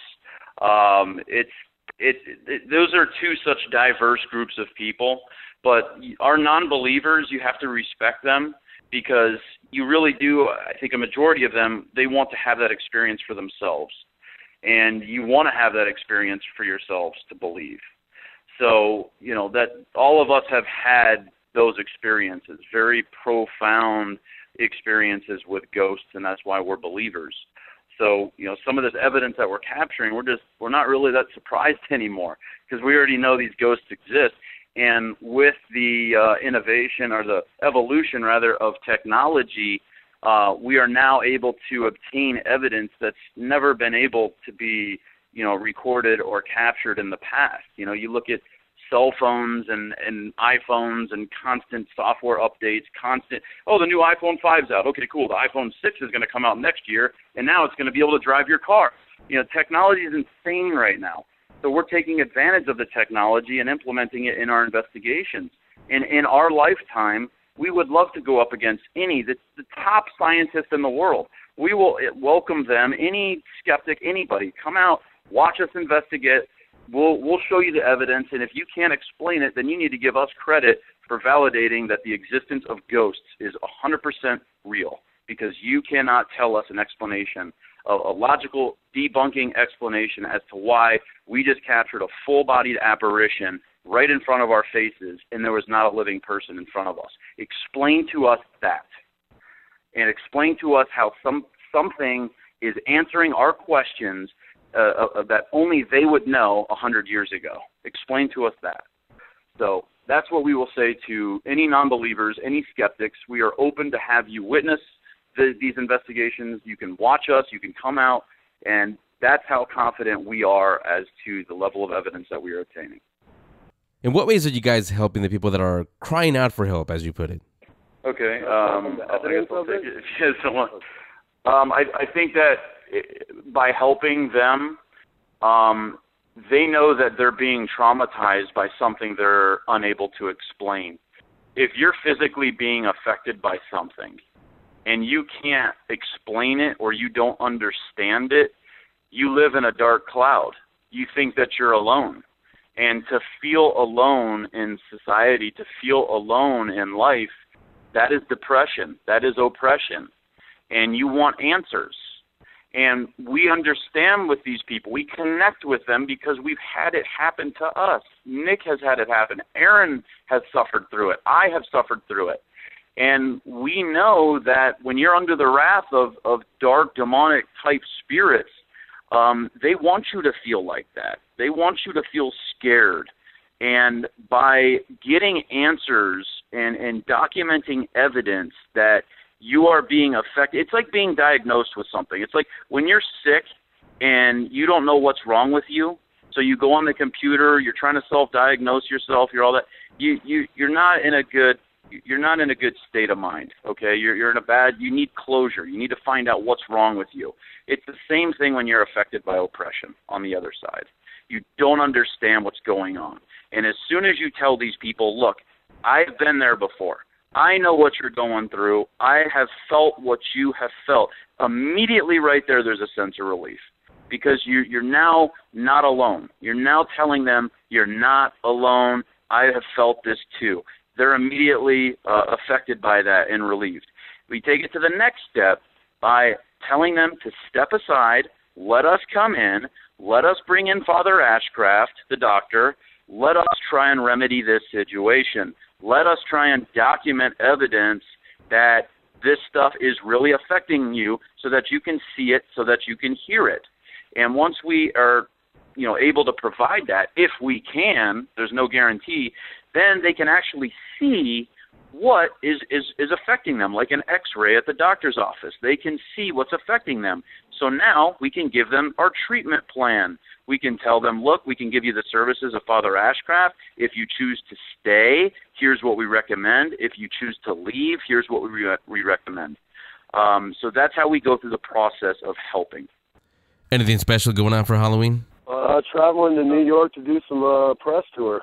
Those are two such diverse groups of people, but our non-believers, you have to respect them, because you really do. I think a majority of them, they want to have that experience for themselves, and you want to have that experience for yourselves to believe. So, you know, that all of us have had those experiences, very profound experiences with ghosts, and that's why we're believers. So, you know, some of this evidence that we're capturing, we're not really that surprised anymore, because we already know these ghosts exist. And with the innovation, or the evolution rather, of technology, we are now able to obtain evidence that's never been able to be, you know, recorded or captured in the past. You know, you look at cell phones and iPhones and constant software updates, the new iPhone 5's out. Okay, cool. The iPhone 6 is going to come out next year, and now it's going to be able to drive your car. You know, technology is insane right now. So we're taking advantage of the technology and implementing it in our investigations. And in our lifetime, we would love to go up against the top scientists in the world. We will welcome them, any skeptic, anybody. Come out, watch us investigate. We'll show you the evidence, and if you can't explain it, then you need to give us credit for validating that the existence of ghosts is 100% real, because you cannot tell us an explanation, a logical debunking explanation as to why we just captured a full-bodied apparition right in front of our faces and there was not a living person in front of us. Explain to us that, and explain to us how something is answering our questions that only they would know 100 years ago. Explain to us that. So that's what we will say to any non-believers, any skeptics. We are open to have you witness these investigations. You can watch us, you can come out, and that's how confident we are as to the level of evidence that we are obtaining. In what ways are you guys helping the people that are crying out for help, as you put it? Okay, I guess I'll take it if you have someone. I think that by helping them, they know that they're being traumatized by something they're unable to explain. If you're physically being affected by something and you can't explain it or you don't understand it, you live in a dark cloud. You think that you're alone. And to feel alone in society, to feel alone in life, that is depression. That is oppression. And you want answers. And we understand with these people. We connect with them because we've had it happen to us. Nick has had it happen. Aaron has suffered through it. I have suffered through it. And we know that when you're under the wrath of dark, demonic type spirits, they want you to feel like that. They want you to feel scared. And by getting answers and documenting evidence that you are being affected, it's like being diagnosed with something. It's like when you're sick and you don't know what's wrong with you, so you go on the computer, you're trying to self-diagnose yourself, you're all that. You're not in a good state of mind. Okay, you're in a bad. You need closure. You need to find out what's wrong with you. It's the same thing when you're affected by oppression on the other side. You don't understand what's going on, and as soon as you tell these people, look, I've been there before. I know what you're going through. I have felt what you have felt. Immediately right there's a sense of relief, because you're now not alone. You're now telling them you're not alone. I have felt this too. They're immediately affected by that and relieved. We take it to the next step by telling them to step aside, let us come in, let us bring in Father Ashcraft, the doctor, let us try and remedy this situation. Let us try and document evidence that this stuff is really affecting you so that you can see it, so that you can hear it. And once we are, able to provide that, if we can, there's no guarantee, then they can actually see what is affecting them, like an X-ray at the doctor's office. They can see what's affecting them. So now we can give them our treatment plan. We can tell them, look, we can give you the services of Father Ashcraft. If you choose to stay, here's what we recommend. If you choose to leave, here's what we recommend. So that's how we go through the process of helping. Anything special going on for Halloween? Traveling to New York to do some press tour.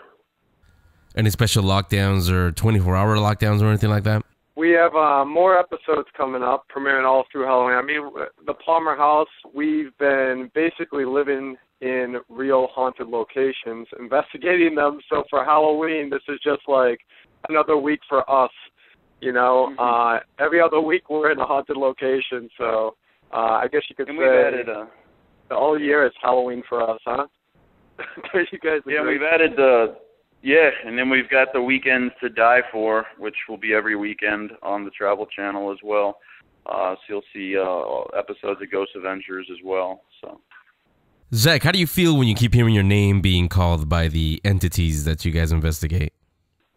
Any special lockdowns or 24-hour lockdowns or anything like that? We have more episodes coming up, premiering all through Halloween. I mean, the Palmer House, we've been basically living in real haunted locations, investigating them. So for Halloween, this is just like another week for us. You know, every other week we're in a haunted location. So I guess you could say we've added, the whole year is Halloween for us, huh? You guys agree? Yeah, we've added and then we've got the Weekends to Die For, which will be every weekend on the Travel Channel as well. So you'll see episodes of Ghost Adventures as well. So, Zach, how do you feel when you keep hearing your name being called by the entities that you guys investigate?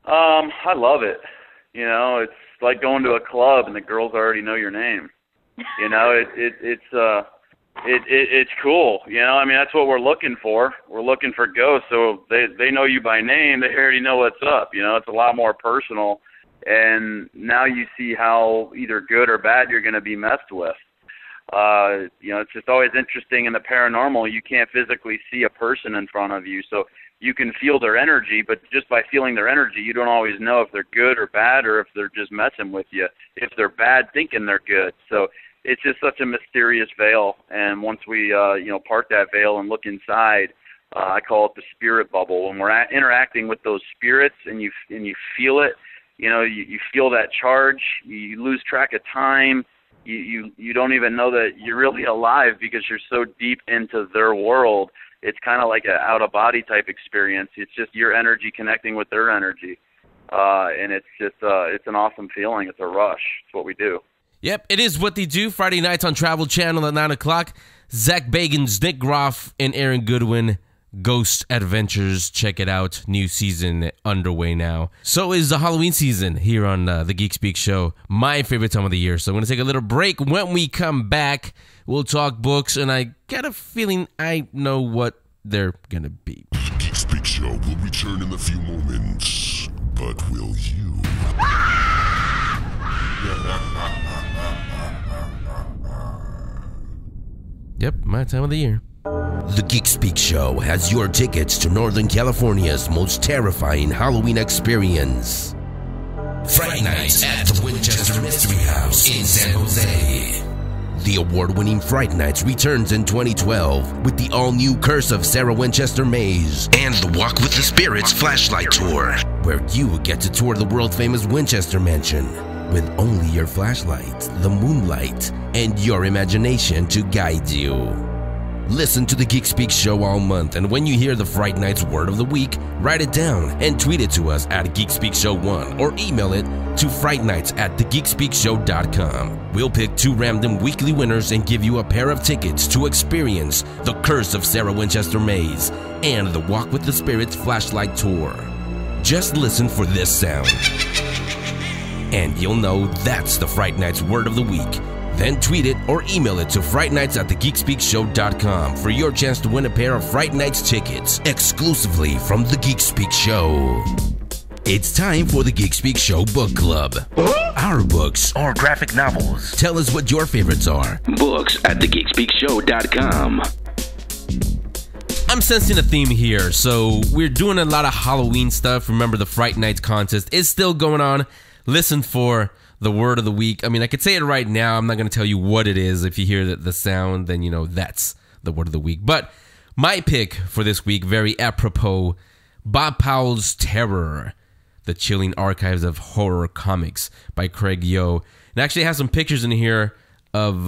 I love it. You know, it's like going to a club and the girls already know your name. You know, it's cool. You know, I mean, that's what we're looking for. We're looking for ghosts, so they know you by name. They already know what's up. You know, it's a lot more personal. And now you see how either good or bad you're going to be messed with. You know, it's just always interesting in the paranormal. You can't physically see a person in front of you, so you can feel their energy, but just by feeling their energy, you don't always know if they're good or bad, or if they're just messing with you. If they're bad, thinking they're good. So it's just such a mysterious veil, and once we part that veil and look inside, I call it the spirit bubble. When we're interacting with those spirits and you feel it, you know, you feel that charge, you lose track of time, you don't even know that you're really alive because you're so deep into their world. It's kind of like an out-of-body type experience. It's just your energy connecting with their energy, and it's just it's an awesome feeling. It's a rush. It's what we do. Yep, it is what they do. Friday nights on Travel Channel at 9 o'clock. Zach Bagans, Nick Groff, and Aaron Goodwin. Ghost Adventures. Check it out. New season underway now. So is the Halloween season here on the Geek Speak Show. My favorite time of the year. So I'm going to take a little break. When we come back, we'll talk books, and I got a feeling I know what they're going to be. The Geek Speak Show will return in a few moments. But will you? Yep, my time of the year. The Geek Speak Show has your tickets to Northern California's most terrifying Halloween experience. Fright Nights at the Winchester Mystery House in San Jose. The award-winning Fright Nights returns in 2012 with the all-new Curse of Sarah Winchester Maze and the Walk with the Spirits Flashlight Tour, where you get to tour the world-famous Winchester Mansion with only your flashlight, the moonlight, and your imagination to guide you. Listen to the Geek Speak Show all month, and when you hear the Fright Nights Word of the Week, write it down and tweet it to us at Geek Speak Show 1 or email it to frightnights@thegeekspeakshow.com. We'll pick 2 random weekly winners and give you a pair of tickets to experience the Curse of Sarah Winchester Maze and the Walk with the Spirits Flashlight Tour. Just listen for this sound, and you'll know that's the Fright Nights Word of the Week. Then tweet it or email it to frightnights@thegeekspeakshow.com for your chance to win a pair of Fright Nights tickets exclusively from the Geek Speak Show. It's time for the Geek Speak Show Book Club. Our books or graphic novels. Tell us what your favorites are. Books at thegeekspeakshow.com. I'm sensing a theme here, so we're doing a lot of Halloween stuff. Remember, the Fright Nights contest is still going on. Listen for the word of the week. I mean, I could say it right now. I'm not going to tell you what it is. If you hear the sound, then you know that's the word of the week. But my pick for this week, very apropos, Bob Powell's Terror, The Chilling Archives of Horror Comics by Craig Yo. It actually has some pictures in here of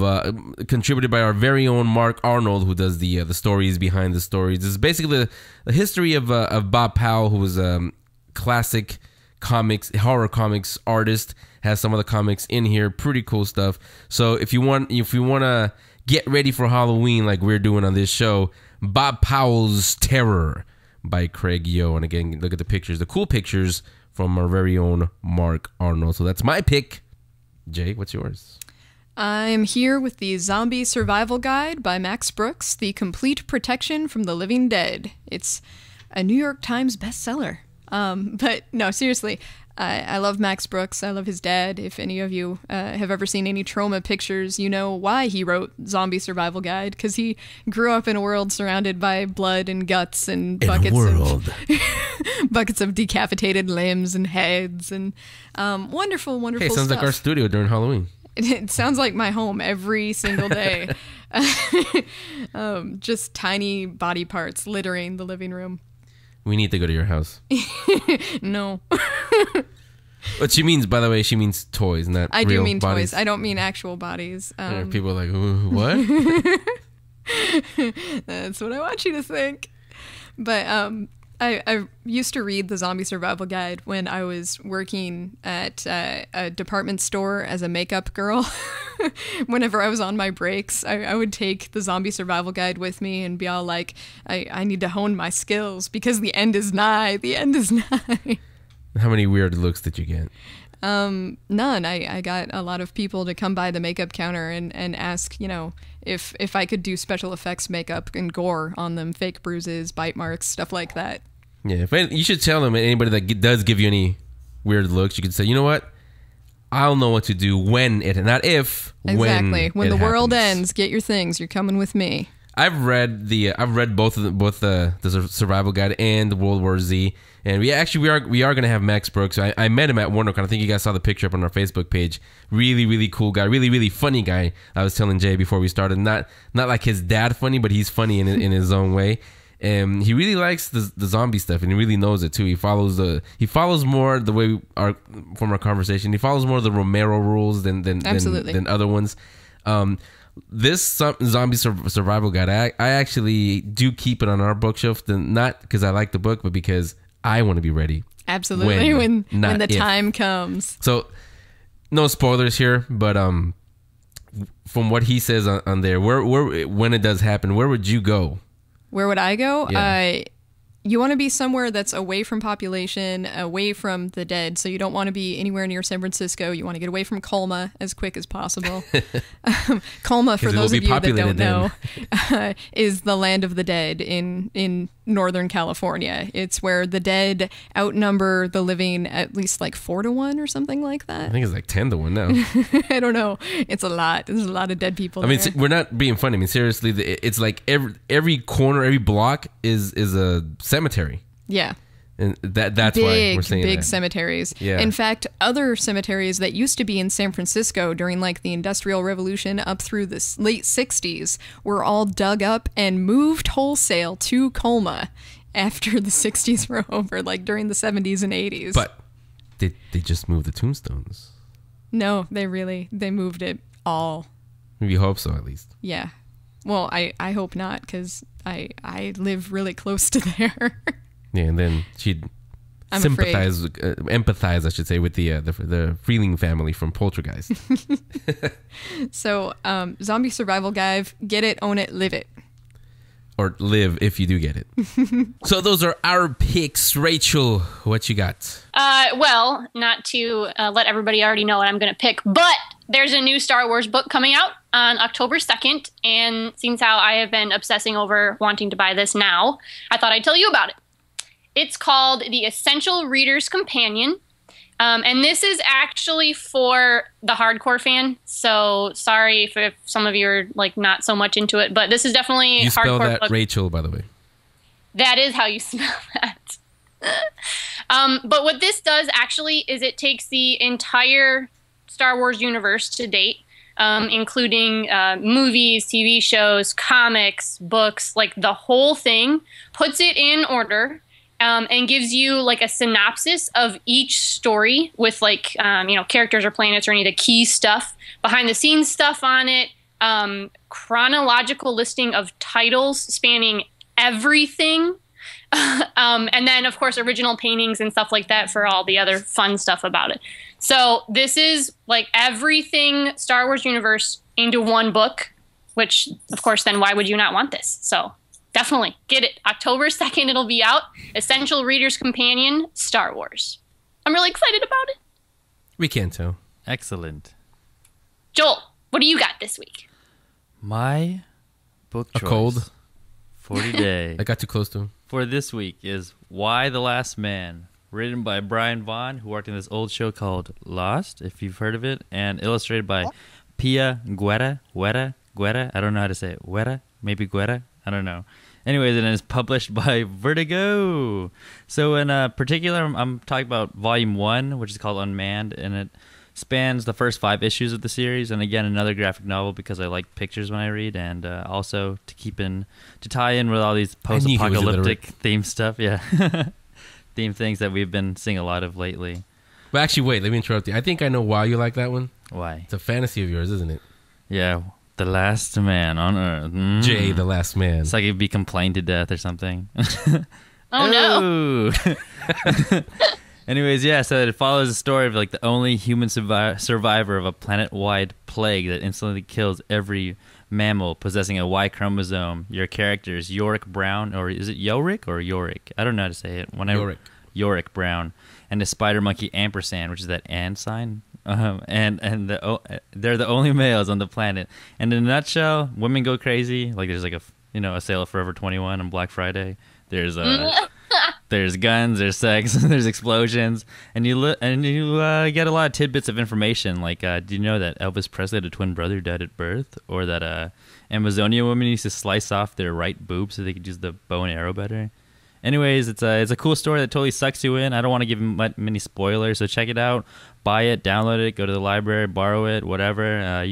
contributed by our very own Mark Arnold, who does the stories behind the stories. It's basically the history of Bob Powell, who was a classic horror comics artist. Has some of the comics in here, pretty cool stuff. So if you want to get ready for Halloween like we're doing on this show, Bob Powell's Terror by Craig Yo. And again, look at the pictures, the cool pictures from our very own Mark Arnold. So that's my pick. Jay, what's yours? I'm here with the Zombie Survival Guide by Max Brooks, The Complete Protection from the Living Dead. It's a New York Times bestseller. But no, seriously, I love Max Brooks. I love his dad. If any of you have ever seen any Trauma pictures, you know why he wrote Zombie Survival Guide, because he grew up in a world surrounded by blood and guts and buckets. buckets of decapitated limbs and heads and wonderful, wonderful Hey, sounds stuff. like our studio during Halloween. It sounds like my home every single day. Just tiny body parts littering the living room. We need to go to your house. No. What she means, by the way, she means toys, not I real do mean bodies. toys. I don't mean actual bodies. People are like, what? That's what I want you to think. But I used to read the Zombie Survival Guide when I was working at a department store as a makeup girl. Whenever I was on my breaks, I would take the Zombie Survival Guide with me and be all like, I need to hone my skills because the end is nigh. The end is nigh. How many weird looks did you get? None. I got a lot of people to come by the makeup counter and ask, if I could do special effects makeup and gore on them, fake bruises, bite marks, stuff like that. Yeah, you should tell them, anybody that does give you any weird looks, you could say, you know what? I'll know what to do when it, not if, exactly. When the world happens. ends, get your things. You're coming with me. I've read both the Survival Guide and World War Z, and we are going to have Max Brooks. I met him at WonderCon. I think you guys saw the picture up on our Facebook page. Really, really cool guy. Really, really funny guy. I was telling Jay before we started, not like his dad funny, but he's funny in his own way. And he really likes the zombie stuff, and he really knows it too. He follows more the way from our conversation. He follows more of the Romero rules than other ones. This zombie survival guide, I actually do keep it on our bookshelf, not because I like the book, but because I want to be ready. Absolutely, when the time comes. So, no spoilers here, but from what he says on there, where when it does happen, where would you go? Where would I go? Yeah. You want to be somewhere that's away from population, away from the dead. So you don't want to be anywhere near San Francisco. You want to get away from Colma as quick as possible. Colma, for those of you that don't know, is the land of the dead in Northern California. It's where the dead outnumber the living at least like 4-1 or something like that. I think it's like 10-1 now. I don't know. It's a lot. There's a lot of dead people. I mean, there. we're not being funny. I mean, seriously, it's like every corner, every block is a cemetery. Yeah. And that's why we're saying big that. cemeteries. Yeah. In fact, other cemeteries that used to be in San Francisco during like the Industrial Revolution up through the late 60s were all dug up and moved wholesale to Colma after the 60s were over, like during the 70s and 80s. But they just moved the tombstones. No, they moved it all. We hope so, at least. Yeah. Well, I hope not, because I live really close to there. Yeah, and then she'd empathize, I should say, with the Freeling family from Poltergeist. So, Zombie Survival Guide, get it, own it, live it. Or live if you do get it. So those are our picks. Rachel, what you got? Well, not to let everybody already know what I'm going to pick, but there's a new Star Wars book coming out on October 2nd, and seeing how I have been obsessing over wanting to buy this now, I thought I'd tell you about it. It's called The Essential Reader's Companion, and this is actually for the hardcore fan, so sorry if some of you are like not so much into it, but this is definitely You spell hardcore that book. Rachel, by the way. That is how you spell that. But what this does actually is it takes the entire Star Wars universe to date, including movies, TV shows, comics, books, like the whole thing, puts it in order, and gives you like a synopsis of each story with like, characters or planets or any of the key stuff, behind the scenes stuff on it, chronological listing of titles spanning everything. And then, of course, original paintings and stuff like that for all the other fun stuff about it. So this is like everything Star Wars universe into one book, which, of course, then why would you not want this? So definitely get it. October 2nd, it'll be out. Essential Reader's Companion, Star Wars. I'm really excited about it. We can tell. Excellent. Joel, what do you got this week? My book choice. A cold. For today. I got too close to him. For this week is Why the Last Man, written by Brian Vaughn, who worked in this old show called Lost, if you've heard of it, and illustrated by Pia Guerra. I don't know how to say it. Guerra? Maybe Guerra? I don't know. Anyways, and it's published by Vertigo. So in particular, I'm talking about Volume 1, which is called Unmanned, and it spans the first 5 issues of the series. And again, another graphic novel because I like pictures when I read, and also to tie in with all these post-apocalyptic theme stuff. Yeah, theme things that we've been seeing a lot of lately. But actually, wait, let me interrupt you. I think I know why you like that one. Why? It's a fantasy of yours, isn't it? Yeah, the last man on Earth. Jay, the last man. It's like he'd be complained to death or something. Oh, no. Anyways, yeah, so it follows the story of like the only human survivor of a planet-wide plague that instantly kills every mammal possessing a Y chromosome. Your character is Yorick Brown, or is it Yorick or Yorick? I don't know how to say it. Yorick Brown. And the spider monkey Ampersand, which is that and sign. And they're the only males on the planet. And in a nutshell, women go crazy. Like there's like a sale of Forever 21 on Black Friday. There's there's guns, there's sex, there's explosions, and you get a lot of tidbits of information. Like, do you know that Elvis Presley had a twin brother who died at birth, or that Amazonian women used to slice off their right boob so they could use the bow and arrow better? Anyways, it's a cool story that totally sucks you in. I don't want to give many spoilers, so check it out, buy it, download it, go to the library, borrow it, whatever.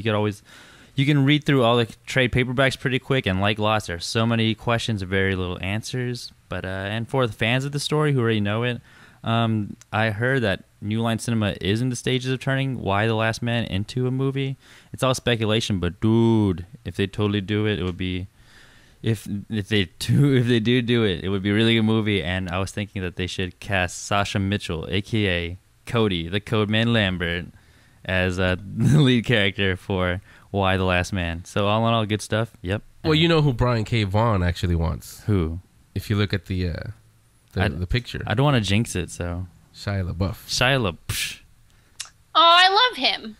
You can read through all the trade paperbacks pretty quick, and like Lost, there are so many questions and very little answers. But and for the fans of the story who already know it, I heard that New Line Cinema is in the stages of turning Why the Last Man into a movie. It's all speculation, but dude, if they totally do it, it would be if they do it, it would be a really good movie. And I was thinking that they should cast Sasha Mitchell, aka Cody, the Codeman Lambert, as the lead character for Why the Last Man. So all in all, good stuff. Yep. Well, you know who Brian K. Vaughan actually wants. Who? If you look at the picture. I don't want to jinx it, so. Shia LaBeouf. Shia LaBeouf. Oh, I love him.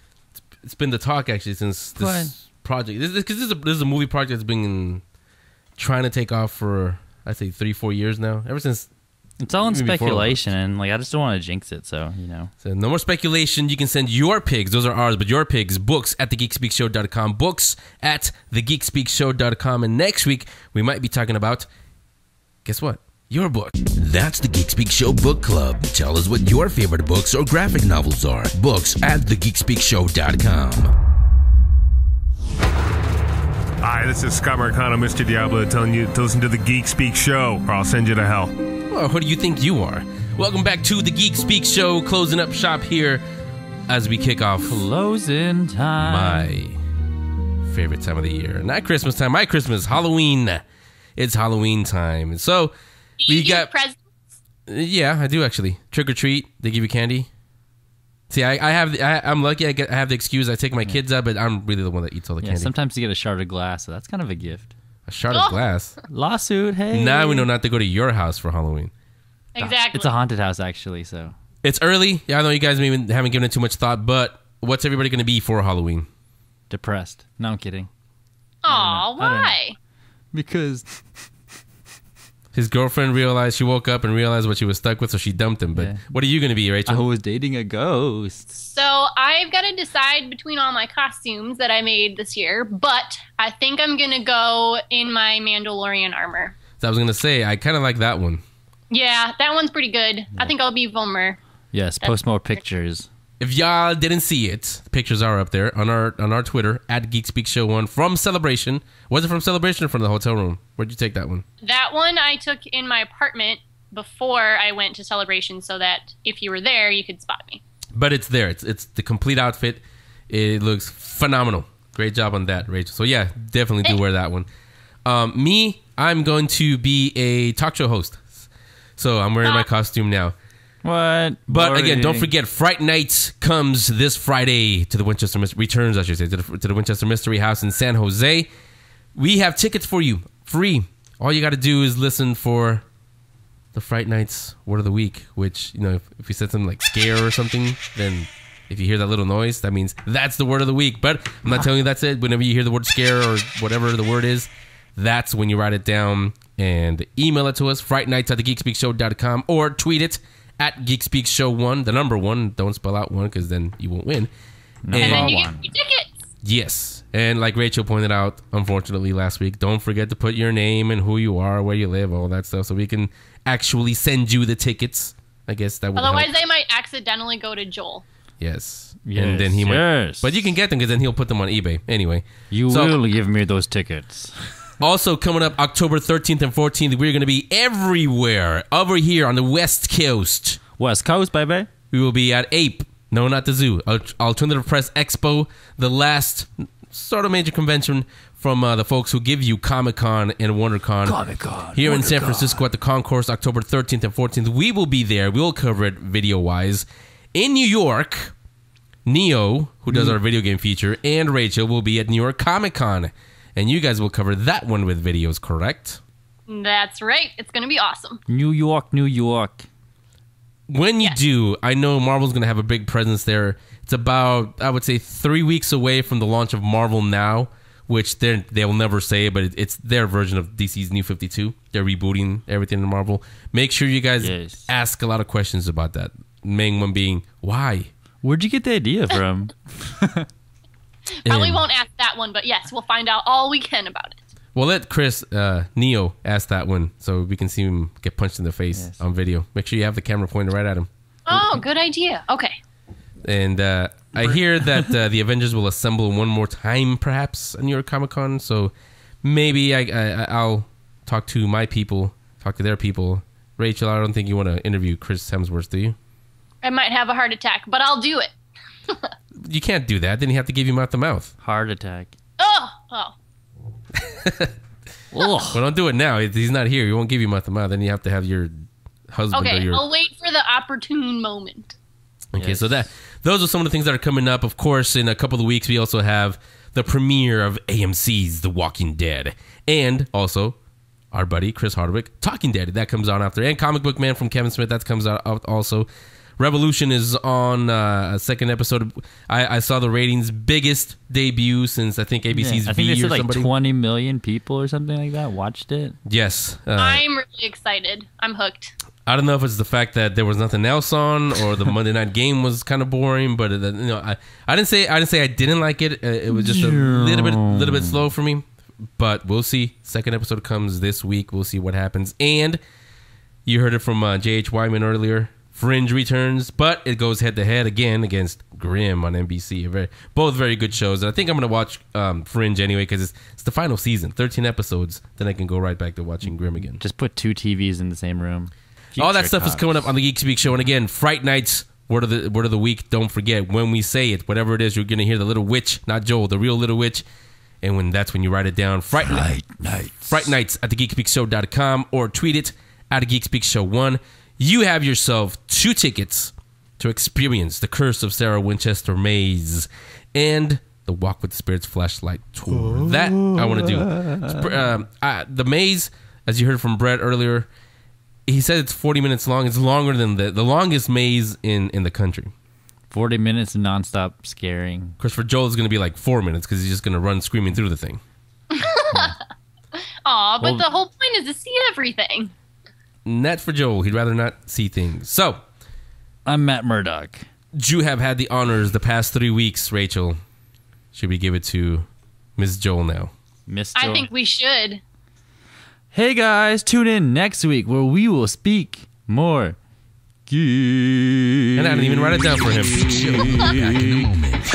It's been the talk, actually, since this project. Because this is a movie project that's been trying to take off for, I'd say, 3-4 years now. Ever since. It's all in speculation, and I just don't want to jinx it, so. So no more speculation. You can send your pigs. Those are ours, but your pigs. Books at thegeekspeakshow.com. Books at thegeekspeakshow.com. And next week, we might be talking about, guess what? Your book. That's the Geek Speak Show Book Club. Tell us what your favorite books or graphic novels are. Books at thegeekspeakshow.com. Hi, this is Scott Marcano, Mr. Diablo, telling you to listen to the Geek Speak Show, or I'll send you to hell. Well, who do you think you are? Welcome back to the Geek Speak Show, closing up shop here as we kick off closing time. My favorite time of the year. Not Christmas time, my Christmas, Halloween. It's Halloween time. And so we got presents. Yeah, I do actually. Trick or treat, they give you candy. See, I'm lucky I have the excuse. I take my kids out, but I'm really the one that eats all the candy. Sometimes you get a shard of glass, so that's kind of a gift. A shard of glass? Lawsuit, hey. Now we know not to go to your house for Halloween. Exactly. It's a haunted house, actually, so. It's early. Yeah, I know you guys maybe haven't given it too much thought, but what's everybody going to be for Halloween? Depressed. No, I'm kidding. Aw, why? Because his girlfriend realized, she woke up and realized what she was stuck with, so she dumped him. But what are you going to be, Rachel? I was dating a ghost. So I've got to decide between all my costumes that I made this year, but I think I'm going to go in my Mandalorian armor. So I was going to say, I kind of like that one. Yeah, that one's pretty good. I think I'll be Vollmer. Yes, post more pictures. If y'all didn't see it, the pictures are up there on our Twitter at Geek Speak Show 1 from Celebration. Was it from Celebration or from the hotel room? Where'd you take that one? That one I took in my apartment before I went to Celebration, so that if you were there, you could spot me. But it's there. It's the complete outfit. It looks phenomenal. Great job on that, Rachel. So yeah, definitely do wear that one. Me, I'm going to be a talk show host. So I'm wearing my costume now. What? But again, don't forget, Fright Nights comes this Friday to the Winchester returns, I should say, to the Winchester Mystery House in San Jose. We have tickets for you, free. All you got to do is listen for the Fright Nights Word of the Week, which, if you said something like scare or something, then if you hear that little noise, that means that's the word of the week. But I'm not telling you that's it. Whenever you hear the word scare or whatever the word is, that's when you write it down and email it to us, frightnights@thegeekspeakshow.com, or tweet it at Geek Speak Show 1, the number 1. Don't spell out 1 because then you won't win. And then you get your tickets. Yes. And like Rachel pointed out, unfortunately, last week, don't forget to put your name and who you are, where you live, all that stuff, so we can actually send you the tickets. I guess that would Otherwise, help. they might accidentally go to Joel. Yes. Yes, And then he might. yes. But you can get them because then he'll put them on eBay. Anyway. You will give me those tickets. Also coming up October 13th and 14th, we're going to be everywhere over here on the West Coast. West Coast, baby. We will be at APE. No, not the zoo. Alternative Press Expo, the last sort of major convention from the folks who give you Comic-Con and WonderCon. Comic-Con. Here in WonderCon. San Francisco at the Concourse, October 13th and 14th. We will be there. We'll cover it video-wise. In New York, Neo, who does our video game feature, and Rachel will be at New York Comic-Con. And you guys will cover that one with videos, correct? That's right. It's going to be awesome. New York, New York. When you do, I know Marvel's going to have a big presence there. It's about, I would say, 3 weeks away from the launch of Marvel Now, which they'll never say, but it's their version of DC's New 52. They're rebooting everything in Marvel. Make sure you guys ask a lot of questions about that. Main one being, why? Where'd you get the idea from? Probably won't ask that one, but yes, we'll find out all we can about it. Well, let Chris, Neo, ask that one so we can see him get punched in the face on video. Make sure you have the camera pointed right at him. Oh, good idea. Okay. And I hear that the Avengers will assemble one more time, perhaps, at New York Comic-Con. So maybe I'll talk to my people, talk to their people. Rachel, I don't think you want to interview Chris Hemsworth, do you? I might have a heart attack, but I'll do it. You can't do that. Then you have to give him mouth to mouth. Heart attack. Oh. Well, don't do it now. He's not here. He won't give you mouth to mouth. Then you have to have your husband or Okay, your... I'll wait for the opportune moment. Okay, so those are some of the things that are coming up. Of course, in a couple of weeks, we also have the premiere of AMC's The Walking Dead. And also, our buddy, Chris Hardwick, Talking Dead. That comes out after. And Comic Book Man from Kevin Smith. That comes out also. Revolution is on a second episode. I saw the ratings. Biggest debut since, I think, ABC's I think they V said or like somebody. 20 million people or something like that watched it. Yes. I'm really excited. I'm hooked. I don't know if it's the fact that there was nothing else on or the Monday night game was kind of boring, but I didn't say I didn't like it. It was just a little bit slow for me. But we'll see. Second episode comes this week. We'll see what happens. And you heard it from J.H. Wyman earlier. Fringe returns, but it goes head to head again against Grimm on NBC. Both very good shows. And I think I'm going to watch Fringe anyway because it's the final season, 13 episodes. Then I can go right back to watching Grimm again. Just put 2 TVs in the same room. All that stuff is coming up on the Geek Speak Show. And again, Fright Nights Word of the week. Don't forget, when we say it, whatever it is, you're going to hear the little witch, not Joel, the real little witch. And that's when you write it down. Fright Nights at thegeekspeakshow.com or tweet it at geekspeakshow1. You have yourself 2 tickets to experience the Curse of Sarah Winchester Maze and the Walk with the Spirits Flashlight Tour. That I want to do. The maze, as you heard from Brett earlier, he said it's 40 minutes long. It's longer than the longest maze in the country. 40 minutes nonstop scaring. Of course, for Joel, it's going to be like 4 minutes because he's just going to run screaming through the thing. Aw, but the whole point is to see everything. Not for Joel. He'd rather not see things. So, I'm Matt Murdock. You have had the honors the past 3 weeks, Rachel. Should we give it to Miss Joel now? Miss Joel. I think we should. Hey guys, tune in next week where we will speak more geek. And I didn't even write it down for him. Back in a moment.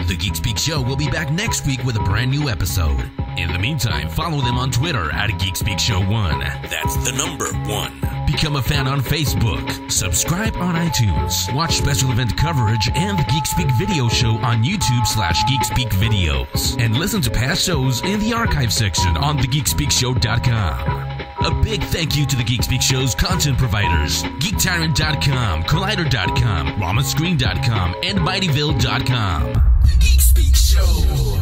The Geek Speak Show will be back next week with a brand new episode. In the meantime, follow them on Twitter at Geek Speak Show 1. That's the number 1. Become a fan on Facebook. Subscribe on iTunes. Watch special event coverage and the Geek Speak video show on YouTube/Geek Speak Videos. And listen to past shows in the archive section on thegeekspeakshow.com. A big thank you to the Geek Speak Show's content providers, GeekTyrant.com, Collider.com, RamaScreen.com, and MightyVille.com. Geek Speak Show.